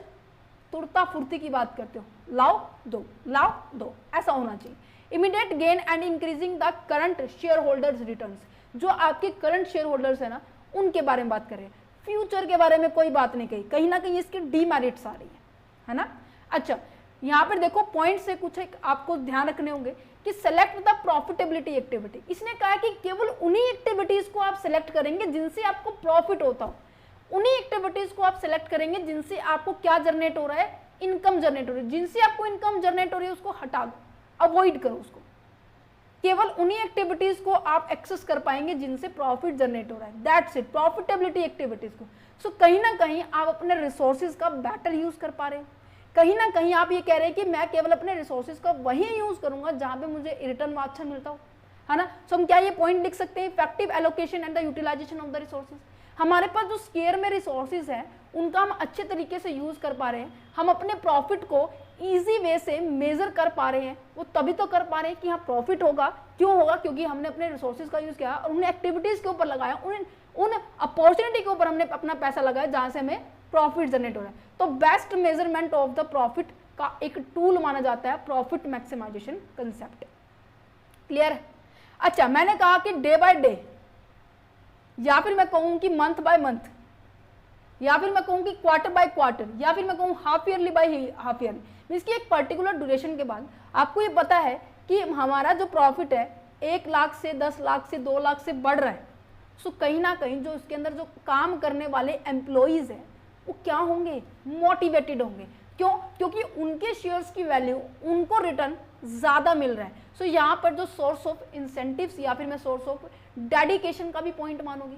तुरता फुर्ती की बात करते हो, लाओ दो, ऐसा होना चाहिए। Immediate gain and increasing the current share holders returns, जो आपके करंट शेयर होल्डर्स है ना उनके बारे में बात कर रहे हैं। फ्यूचर के बारे में कोई बात नहीं कही, कहीं ना कहीं इसकी डीमेरिट्स आ रही है ना। अच्छा, यहाँ पर देखो पॉइंट से कुछ आपको ध्यान रखने होंगे कि सेलेक्ट द प्रॉफिटेबिलिटी एक्टिविटी। इसने कहा कि केवल उन्हीं एक्टिविटीज को आप सेलेक्ट करेंगे जिनसे आपको प्रॉफिट होता हो, उन्हीं एक्टिविटीज को आप सेलेक्ट करेंगे जिनसे आपको क्या जनरेट हो रहा है, इनकम जनरेट हो रही है। जिनसे आपको इनकम जनरेट हो रही है उसको हटा दो, अवॉइड करो उसको। केवल उन्हीं एक्टिविटीज को आप एक्सेस कर पाएंगे जिनसे प्रॉफिट जनरेट हो रहा है, दैट्स इट, प्रॉफिटेबिलिटी एक्टिविटीज को। सो कहीं ना कहीं आप अपने रिसोर्सेज का बेटर यूज कर पा रहे हैं। कहीं ना कहीं आप ये कह रहे हैं कि मैं केवल अपने रिसोर्सेज का वही यूज करूंगा जहां पे मुझे रिटर्न अच्छा मिलता हो, है ना। सो हम क्या ये पॉइंट लिख सकते हैं, effective allocation and the utilisation of the resources. हमारे पास जो स्केयर में रिसोर्सेज है उनका हम अच्छे तरीके से यूज कर पा रहे हैं, हम अपने प्रॉफिट को इजी वे से मेजर कर पा रहे हैं। वो तभी तो कर पा रहे हैं कि हाँ प्रॉफिट होगा, क्यों होगा, क्योंकि हमने अपने रिसोर्सेज का यूज किया और उन्हें एक्टिविटीज के ऊपर लगाया, उन अपॉर्चुनिटी के ऊपर हमने अपना पैसा लगाया जहां से हमें प्रॉफिट जनरेट हो रहा है। तो best measurement of the profit का एक टूल माना जाता है प्रॉफिट मैक्सिमाइजेशन कंसेप्ट। क्लियर है। अच्छा, मैंने कहा कि डे बाय डे, या फिर मैं कहूं कि मंथ बाय मंथ, या फिर मैं कहूं कि क्वार्टर बाय क्वार्टर, या फिर मैं कहूं half yearly by half yearly, means कि एक पर्टिकुलर ड्यूरेशन के बाद आपको ये पता है कि हमारा जो प्रॉफिट है 1 लाख से 10 लाख से 2 लाख से बढ़ रहा है। सो कहीं ना कहीं जो इसके अंदर जो काम करने वाले एम्प्लॉइज हैं वो क्या होंगे, मोटिवेटेड होंगे। क्यों? क्योंकि उनके शेयर्स की वैल्यू, उनको रिटर्न ज़्यादा मिल रहा है। सो यहाँ पर जो सोर्स ऑफ इंसेंटिव्स या फिर मैं सोर्स ऑफ डेडिकेशन का भी पॉइंट मानूंगी,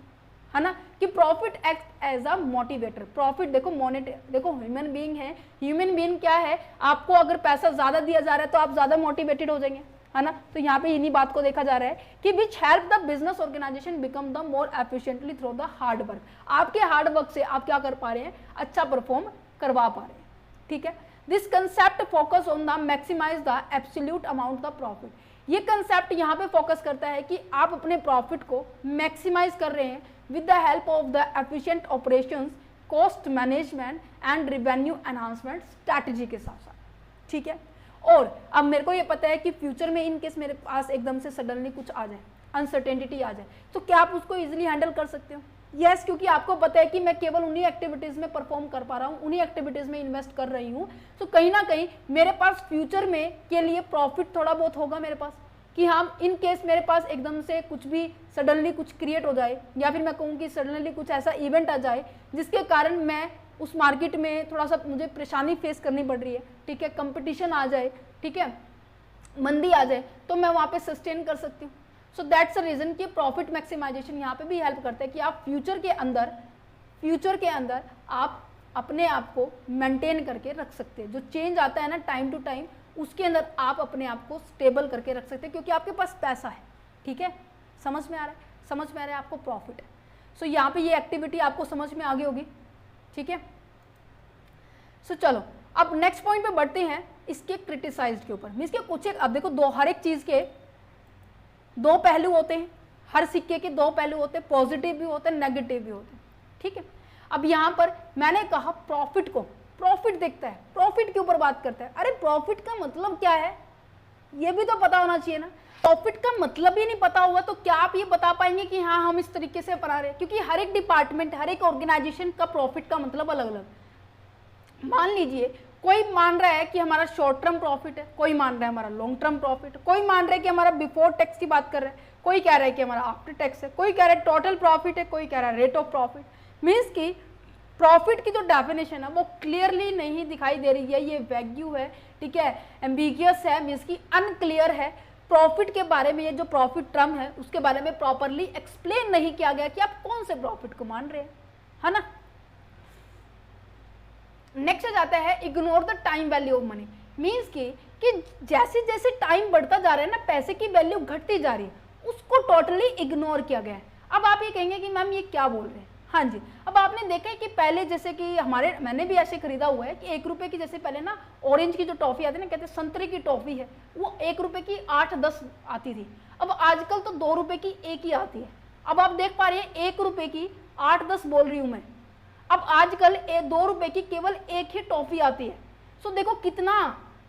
है ना, कि profit act as a motivator. Profit देखो देखो ह्यूमन बीइंग है, ह्यूमन बीइंग क्या है, आपको अगर पैसा ज़्यादा दिया जा रहा है तो आप ज़्यादा मोटिवेटेड हो जाएंगे, है ना। तो यहाँ पे इन्हीं बात को देखा जा रहा है कि which help the business organisation become the more efficiently through the hard work. आपके हार्ड वर्क से आप क्या कर पा रहे हैं, अच्छा परफॉर्म करवा पा रहे हैं, ठीक है। This concept focus on the maximise the absolute amount the profit. ये कंसेप्ट यहाँ पे फोकस करता है कि आप अपने प्रॉफिट को मैक्सिमाइज कर रहे हैं with the help of the efficient operations, cost management and revenue enhancement strategy के साथ साथ, ठीक है। और अब मेरे को ये पता है कि फ्यूचर में इन केस मेरे पास एकदम से सडनली कुछ आ जाए, अनसर्टेनिटी आ जाए, तो क्या आप उसको इजीली हैंडल कर सकते हो? यस, क्योंकि आपको पता है कि मैं केवल उन्हीं एक्टिविटीज में परफॉर्म कर पा रहा हूँ, उन्हीं एक्टिविटीज में इन्वेस्ट कर रही हूँ। तो कहीं ना कहीं मेरे पास फ्यूचर में के लिए प्रॉफिट थोड़ा बहुत होगा मेरे पास, कि हाँ इन केस मेरे पास एकदम से कुछ भी सडनली कुछ क्रिएट हो जाए, या फिर मैं कहूँ कि सडनली कुछ ऐसा इवेंट आ जाए जिसके कारण मैं उस मार्केट में थोड़ा सा मुझे परेशानी फेस करनी पड़ रही है, ठीक है, कंपटीशन आ जाए, ठीक है, मंदी आ जाए, तो मैं वहाँ पे सस्टेन कर सकती हूँ। सो दैट्स अ रीजन कि प्रॉफिट मैक्सिमाइजेशन यहाँ पे भी हेल्प करता है कि आप फ्यूचर के अंदर आप अपने आप को मेंटेन करके रख सकते हैं। जो चेंज आता है ना टाइम टू टाइम, उसके अंदर आप अपने आप को स्टेबल करके रख सकते हैं, क्योंकि आपके पास पैसा है, ठीक है। समझ में आ रहा है? समझ में आ रहा है, आपको प्रॉफिट है। सो यहाँ पे ये एक्टिविटी आपको समझ में आ गई होगी, ठीक है। सो चलो अब नेक्स्ट पॉइंट पे बढ़ते हैं, इसके क्रिटिसाइज्ड के ऊपर। मीन्स के कुछ एक, अब देखो हर एक चीज के दो पहलू होते हैं, हर सिक्के के दो पहलू होते हैं, पॉजिटिव भी होते हैं, नेगेटिव भी होते हैं, ठीक है। अब यहाँ पर मैंने कहा प्रॉफिट देखता है, प्रॉफिट के ऊपर बात करता है। अरे प्रॉफिट का मतलब क्या है ये भी तो पता होना चाहिए ना। प्रॉफिट का मतलब ही नहीं पता हुआ तो क्या आप ये बता पाएंगे कि हाँ हम इस तरीके से पढ़ा रहे हैं? क्योंकि हर एक डिपार्टमेंट, हर एक ऑर्गेनाइजेशन का प्रॉफिट का मतलब अलग अलग। मान लीजिए कोई मान रहा है कि हमारा शॉर्ट टर्म प्रॉफिट है, कोई मान रहा है हमारा लॉन्ग टर्म प्रॉफिट, कोई मान रहा है कि हमारा बिफोर टैक्स की बात कर रहा है, कोई कह रहा है कि हमारा आफ्टर टैक्स है, कोई कह रहा है टोटल प्रॉफिट है, कोई कह रहा है रेट ऑफ प्रॉफिट। मीन्स की प्रॉफिट की जो डेफिनेशन है वो क्लियरली नहीं दिखाई दे रही है, ये वैग्यू है, ठीक है, एम्बिगियस है, मीन्स की अनक्लियर है। प्रॉफिट के बारे में, ये जो प्रॉफिट टर्म है उसके बारे में प्रॉपरली एक्सप्लेन नहीं किया गया कि आप कौन से प्रॉफिट को मान रहे हैं, है ना। नेक्स्ट आ जाता है ignore the time value of money. Means कि जैसे जैसे टाइम बढ़ता जा रहा है ना, पैसे की वैल्यू घटती जा रही है, उसको टोटली इग्नोर किया गया है। अब आप ये कहेंगे कि मैम ये क्या बोल रहे हैं? हाँ जी, अब आपने देखा है कि पहले जैसे कि मैंने भी ऐसे खरीदा हुआ है कि 1 रुपए की, जैसे पहले ना ऑरेंज की जो टॉफी आती है ना, कहते हैं संतरे की टॉफी है, वो 1 रुपए की 8-10 आती थी। अब आजकल तो 2 रुपए की एक ही आती है। अब आप देख पा रहे हैं 1 रुपए की 8-10 बोल रही हूँ मैं, अब आजकल 2 रुपए की केवल एक ही टॉफी आती है। सो देखो कितना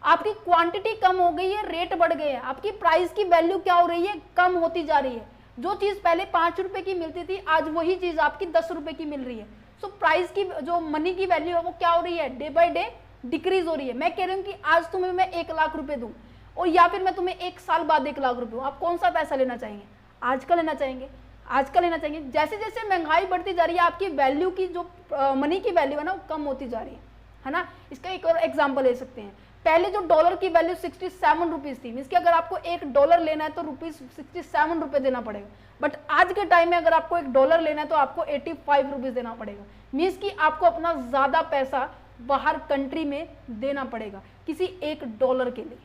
आपकी क्वांटिटी कम हो गई है, रेट बढ़ गए हैं, आपकी प्राइस की वैल्यू क्या हो रही है, कम होती जा रही है। जो चीज पहले 5 रुपए की मिलती थी, आज वही चीज आपकी 10 रुपए की मिल रही है। सो प्राइस की जो मनी की वैल्यू है वो क्या हो रही है, डे बाय डे डिक्रीज हो रही है। मैं कह रही हूँ कि आज तुम्हें मैं 1 लाख रुपए दूं और या फिर मैं तुम्हें 1 साल बाद 1 लाख रुपए दूं, आप कौन सा पैसा लेना चाहेंगे? आज का लेना चाहेंगे, आज का लेना चाहेंगे। जैसे जैसे महंगाई बढ़ती जा रही है, आपकी वैल्यू की जो मनी की वैल्यू है ना वो कम होती जा रही है ना। इसका एक और एग्जांपल ले सकते हैं, पहले जो डॉलर की वैल्यू 67 रुपीज थी, मीन्स कि अगर आपको $1 लेना है तो ₹67 रुपए देना पड़ेगा। बट आज के टाइम में अगर आपको $1 लेना है तो आपको 85 रुपीज देना पड़ेगा। मीन्स कि आपको अपना ज्यादा पैसा बाहर कंट्री में देना पड़ेगा किसी $1 के लिए,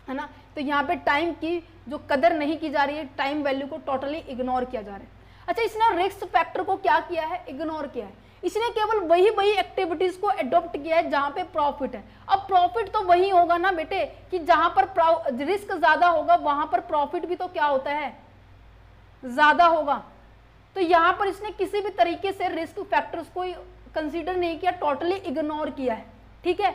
है ना। तो यहाँ पे टाइम की जो कदर नहीं की जा रही है, टाइम वैल्यू को टोटली इग्नोर किया जा रहा है। अच्छा, इसने रिस्क फैक्टर को क्या किया है, इग्नोर किया है। इसने केवल वही एक्टिविटीज को एडॉप्ट किया है जहां पे प्रॉफिट है। अब प्रॉफिट तो वही होगा ना बेटे कि जहां पर रिस्क ज्यादा होगा वहां पर प्रॉफिट भी तो क्या होता है, ज्यादा होगा। तो यहां पर इसने किसी भी तरीके से रिस्क फैक्टर्स को कंसीडर नहीं किया, टोटली इग्नोर किया है। ठीक है,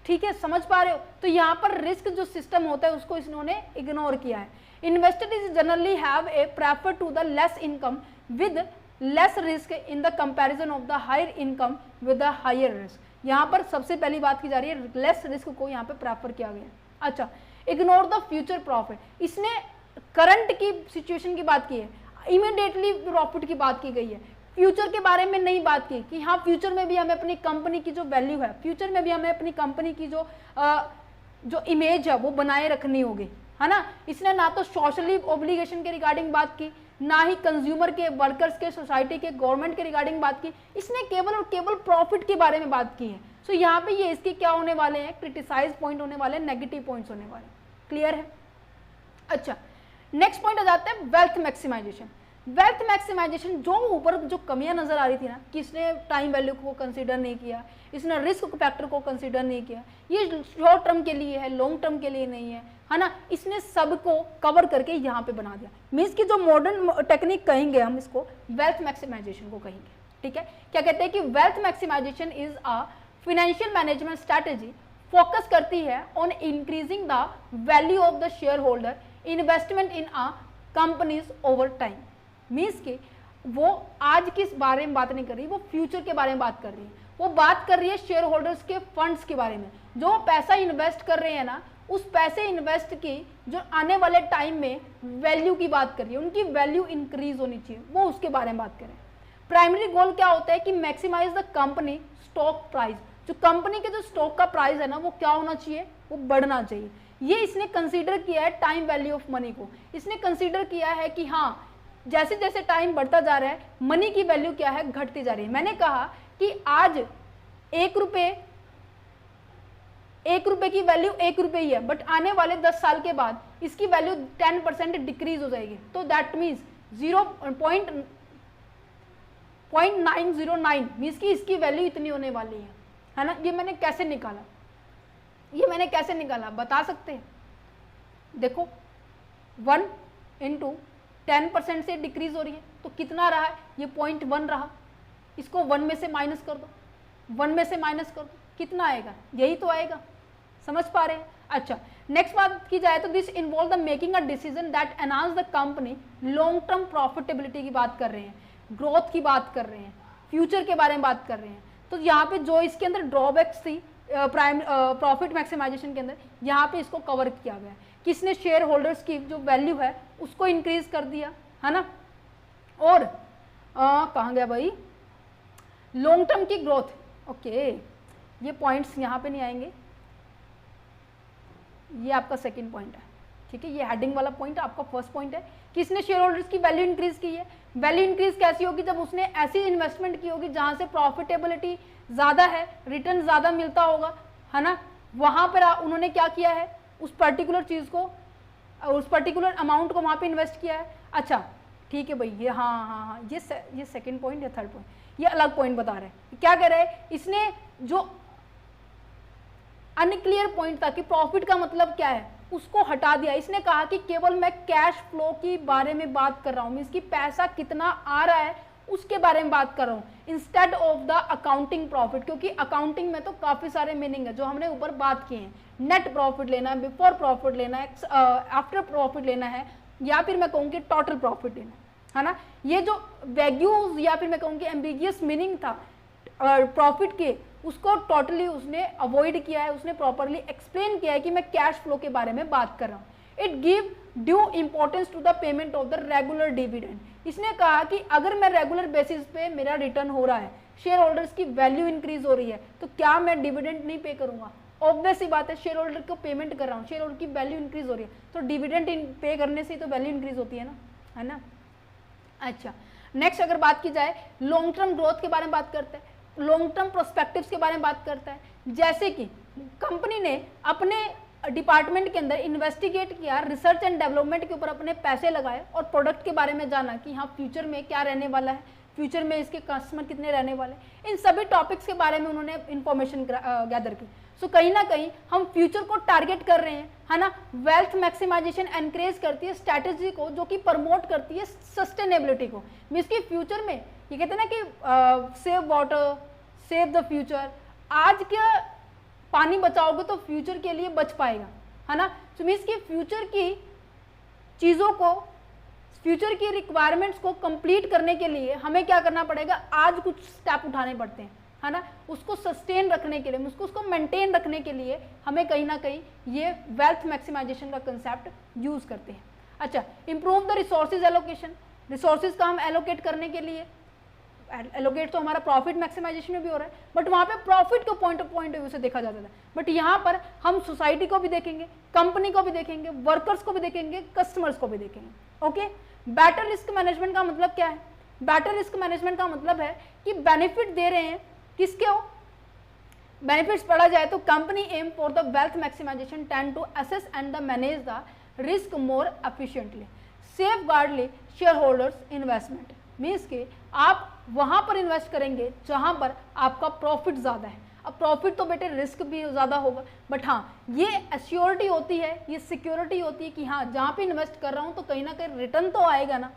ठीक है, समझ पा रहे हो। तो यहाँ पर रिस्क जो सिस्टम होता है उसको इन्होंने इग्नोर किया है। Investor is generally have a prefer to the less income with less risk in the comparison of the higher income with the higher risk. यहाँ पर सबसे पहली बात की जा रही है, लेस रिस्क को यहाँ पे प्रेफर किया गया। अच्छा, इग्नोर द फ्यूचर प्रॉफिट, इसने करंट की सिचुएशन की बात की है, इमीडिएटली प्रॉफिट की बात की गई है। फ्यूचर के बारे में नहीं बात की कि हाँ फ्यूचर में भी हमें अपनी कंपनी की जो वैल्यू है, फ्यूचर में भी हमें अपनी कंपनी की जो इमेज है वो बनाए रखनी होगी, है ना। इसने ना तो सोशली ऑब्लिगेशन के रिगार्डिंग बात की, ना ही कंज्यूमर के, वर्कर्स के, सोसाइटी के, गवर्नमेंट के रिगार्डिंग बात की, इसने केवल और केवल प्रॉफिट के बारे में बात की है। सो यहाँ पे ये इसके क्या होने वाले हैं, क्रिटिसाइज पॉइंट होने वाले हैं, नेगेटिव पॉइंट्स होने वाले हैं। क्लियर है। अच्छा, नेक्स्ट पॉइंट आ जाता है वेल्थ मैक्सिमाइजेशन। वेल्थ मैक्सिमाइजेशन जो ऊपर जो कमियां नजर आ रही थी ना कि इसने टाइम वैल्यू को कंसीडर नहीं किया, इसने रिस्क फैक्टर को कंसीडर नहीं किया, ये शॉर्ट टर्म के लिए है, लॉन्ग टर्म के लिए नहीं है ना, इसने सबको कवर करके यहाँ पे बना दिया। मीन्स की जो मॉडर्न टेक्निक कहेंगे हम इसको वेल्थ मैक्सिमाइजेशन को कहेंगे। ठीक है, क्या कहते हैं कि wealth maximisation is a financial management strategy, focus करती है on increasing the value of the share holder investment in a companies over time. Means कि वो आज किस बारे में बात नहीं कर रही, वो फ्यूचर के बारे में बात कर रही है। वो बात कर रही है शेयर होल्डर्स के फंड्स के बारे में, जो पैसा इन्वेस्ट कर रहे हैं ना, उस पैसे इन्वेस्ट की जो आने वाले टाइम में वैल्यू की बात कर रही है, उनकी वैल्यू इंक्रीज होनी चाहिए, वो उसके बारे में बात करें। प्राइमरी गोल क्या होता है कि maximise the company stock price, जो कंपनी के जो स्टॉक का प्राइस है ना वो क्या होना चाहिए, वो बढ़ना चाहिए। ये इसने कंसीडर किया है टाइम वैल्यू ऑफ मनी को। इसने कंसीडर किया है कि हाँ जैसे जैसे टाइम बढ़ता जा रहा है मनी की वैल्यू क्या है, घटती जा रही है। मैंने कहा कि आज 1 रुपए की वैल्यू 1 रुपए ही है, बट आने वाले 10 साल के बाद इसकी वैल्यू 10% डिक्रीज हो जाएगी। तो दैट मीन्स 0.909 मीन्स की इसकी वैल्यू इतनी होने वाली है ना। ये मैंने कैसे निकाला, बता सकते हैं। देखो 1 × 10% से डिक्रीज हो रही है तो कितना रहा है, ये 0.1 रहा। इसको 1 में से माइनस कर दो, 1 में से माइनस कर दो, कितना आएगा, यही तो आएगा। समझ पा रहे हैं। अच्छा, नेक्स्ट बात की जाए तो this involve the making a decision that enhance the company long term profitability की बात कर रहे हैं, ग्रोथ की बात कर रहे हैं, फ्यूचर के बारे में बात कर रहे हैं। तो यहाँ पे जो इसके अंदर ड्रॉबैक्स थी प्रॉफिट मैक्सिमाइजेशन के अंदर, यहाँ पे इसको कवर किया गया है। किसने शेयर होल्डर्स की जो वैल्यू है उसको इंक्रीज कर दिया, है ना। और कहाँ गया भाई, लॉन्ग टर्म की ग्रोथ। ओके, ये पॉइंट्स यहाँ पे नहीं आएंगे, ये आपका सेकंड पॉइंट है। ठीक है, ये हेडिंग वाला पॉइंट आपका फर्स्ट पॉइंट है। किसने शेयर होल्डर्स की वैल्यू इंक्रीज की है। वैल्यू इंक्रीज कैसी होगी, जब उसने ऐसी इन्वेस्टमेंट की होगी जहां से प्रॉफिटेबिलिटी ज्यादा है, रिटर्न ज्यादा मिलता होगा, है ना। वहां पर उन्होंने क्या किया है, उस पर्टिकुलर चीज को, उस पर्टिकुलर अमाउंट को वहां पे इन्वेस्ट किया है। अच्छा ठीक है भाई, ये हाँ, ये सेकंड पॉइंट या थर्ड पॉइंट, ये अलग पॉइंट बता रहे हैं। क्या कह रहे हैं, इसने जो अनक्लियर पॉइंट था कि प्रॉफिट का मतलब क्या है उसको हटा दिया। इसने कहा कि केवल मैं कैश फ्लो की बारे में बात कर रहा हूं, मींस कि पैसा कितना आ रहा है उसके बारे में बात कर रहा हूं, instead of the accounting profit. क्योंकि अकाउंटिंग में तो काफी सारे मीनिंग है जो हमने ऊपर बात किए हैं। नेट प्रॉफिट लेना है, बिफोर प्रॉफिट लेना है, आफ्टर प्रॉफिट लेना है, या फिर मैं कहूँगी टोटल प्रॉफिट लेना है ना। ये जो वैग्यूज या फिर मैं कहूँगी एम्बिगियस मीनिंग था प्रॉफिट के, उसको टोटली उसने अवॉइड किया है। उसने प्रॉपरली एक्सप्लेन किया है कि मैं कैश फ्लो के बारे में बात कर रहा हूँ। It give due importance to the payment of the regular dividend. इसने कहा कि अगर मैं रेगुलर बेसिस पे मेरा रिटर्न हो रहा है, शेयर होल्डर्स की वैल्यू इंक्रीज हो रही है, तो क्या मैं डिविडेंड नहीं पे करूंगा। ऑब्वियस ही बात है, शेयर होल्डर को पेमेंट कर रहा हूँ, शेयर होल्डर की वैल्यू इंक्रीज हो रही है, तो डिविडेंड पे करने से तो वैल्यू इंक्रीज होती है ना। अच्छा, नेक्स्ट अगर बात की जाए लॉन्ग टर्म ग्रोथ के बारे में बात करते हैं, लॉन्ग टर्म प्रोस्पेक्टिव्स के बारे में बात करता है। जैसे कि कंपनी ने अपने डिपार्टमेंट के अंदर इन्वेस्टिगेट किया, रिसर्च एंड डेवलपमेंट के ऊपर अपने पैसे लगाए और प्रोडक्ट के बारे में जाना कि हाँ फ्यूचर में क्या रहने वाला है, फ्यूचर में इसके कस्टमर कितने रहने वाले, इन सभी टॉपिक्स के बारे में उन्होंने इंफॉर्मेशन गैदर की। सो कहीं ना कहीं हम फ्यूचर को टारगेट कर रहे हैं, है ना। वेल्थ मैक्सिमाइजेशन एनकरेज करती है स्ट्रैटेजी को जो कि प्रमोट करती है सस्टेनेबिलिटी को। मींस कि फ्यूचर में ये कहते हैं ना कि save water save the future, आज क्या पानी बचाओगे तो फ्यूचर के लिए बच पाएगा, है ना। तो मीन्स कि फ्यूचर की चीज़ों को, फ्यूचर की रिक्वायरमेंट्स को कंप्लीट करने के लिए हमें क्या करना पड़ेगा, आज कुछ स्टेप उठाने पड़ते हैं, है ना। उसको सस्टेन रखने के लिए, उसको मेंटेन रखने के लिए हमें कहीं ना कहीं ये वेल्थ मैक्सिमाइजेशन का कंसेप्ट यूज करते हैं। अच्छा, improve the resources allocation, resources का हम एलोकेट करने के लिए एलोकेट तो हमारा प्रॉफिट मैक्सिमाइजेशन में भी हो रहा है, बट वहाँ पे प्रॉफिट को पॉइंट ऑफ व्यू से देखा जाता है। बट यहाँ पर हम सोसाइटी को भी देखेंगे, कंपनी को भी देखेंगे, वर्कर्स को भी देखेंगे, कस्टमर्स को भी देखेंगे। ओके, बेटर रिस्क मैनेजमेंट का मतलब क्या है? बेटर रिस्क मैनेजमेंट का मतलब है कि बेनिफिट दे रहे हैं किसके हो, बेनिफिट्स पढ़ा जाए तो company aim for the wealth maximisation tend to assess and the manage the risk more efficiently, safe guardly share holders investment, means के आप वहां पर इन्वेस्ट करेंगे जहां पर आपका प्रॉफिट ज़्यादा है। अब प्रॉफिट तो बेटे रिस्क भी ज़्यादा होगा, बट हाँ ये एश्योरिटी होती है, ये सिक्योरिटी होती है कि हाँ जहाँ पे इन्वेस्ट कर रहा हूँ तो कहीं ना कहीं रिटर्न तो आएगा ना,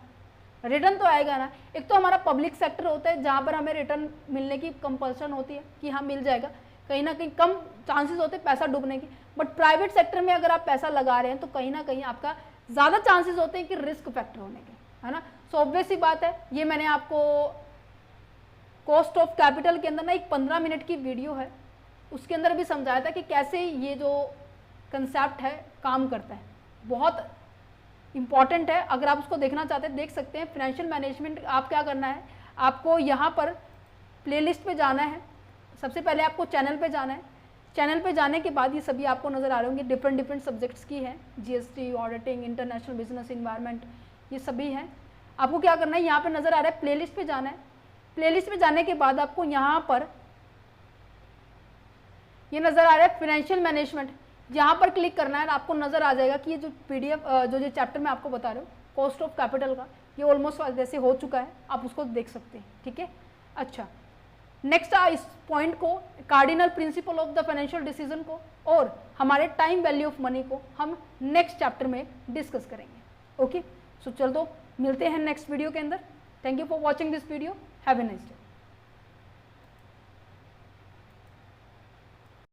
रिटर्न तो आएगा ना। एक तो हमारा पब्लिक सेक्टर होता है जहाँ पर हमें रिटर्न मिलने की कंपल्सन होती है कि हाँ मिल जाएगा, कहीं ना कहीं कम चांसेस होते हैं पैसा डूबने की। बट प्राइवेट सेक्टर में अगर आप पैसा लगा रहे हैं तो कहीं ना कहीं आपका ज़्यादा चांसेस होते हैं कि रिस्क फैक्टर होने के, है ना। सो ऑब्वियस सी बात है, ये मैंने आपको कॉस्ट ऑफ कैपिटल के अंदर ना एक 15 मिनट की वीडियो है, उसके अंदर भी समझाया था कि कैसे ये जो कंसेप्ट है काम करता है, बहुत इंपॉर्टेंट है। अगर आप उसको देखना चाहते हैं देख सकते हैं। फाइनेंशियल मैनेजमेंट आप क्या करना है, आपको यहाँ पर प्लेलिस्ट पे जाना है, सबसे पहले आपको चैनल पे जाना है, चैनल पे जाने के बाद ये सभी आपको नज़र आ रहे होंगे, डिफरेंट सब्जेक्ट्स की हैं, GST, auditing, international business environment, ये सभी हैं। आपको क्या करना है, यहाँ पे नज़र आ रहा है प्लेलिस्ट पे जाना है, प्लेलिस्ट पे जाने के बाद आपको यहाँ पर ये नज़र आ रहा है फाइनेंशियल मैनेजमेंट, यहाँ पर क्लिक करना है, आपको नज़र आ जाएगा कि ये जो PDF जो चैप्टर मैं आपको बता रहा हूँ कॉस्ट ऑफ कैपिटल का, ये ऑलमोस्ट वैसे हो चुका है, आप उसको देख सकते हैं, ठीक है। अच्छा, नेक्स्ट इस पॉइंट को, cardinal principle of the financial decision को और हमारे टाइम वैल्यू ऑफ मनी को हम नेक्स्ट चैप्टर में डिस्कस करेंगे। ओके, सो चल दो मिलते हैं नेक्स्ट वीडियो के अंदर। Thank you for watching this video, have a nice day.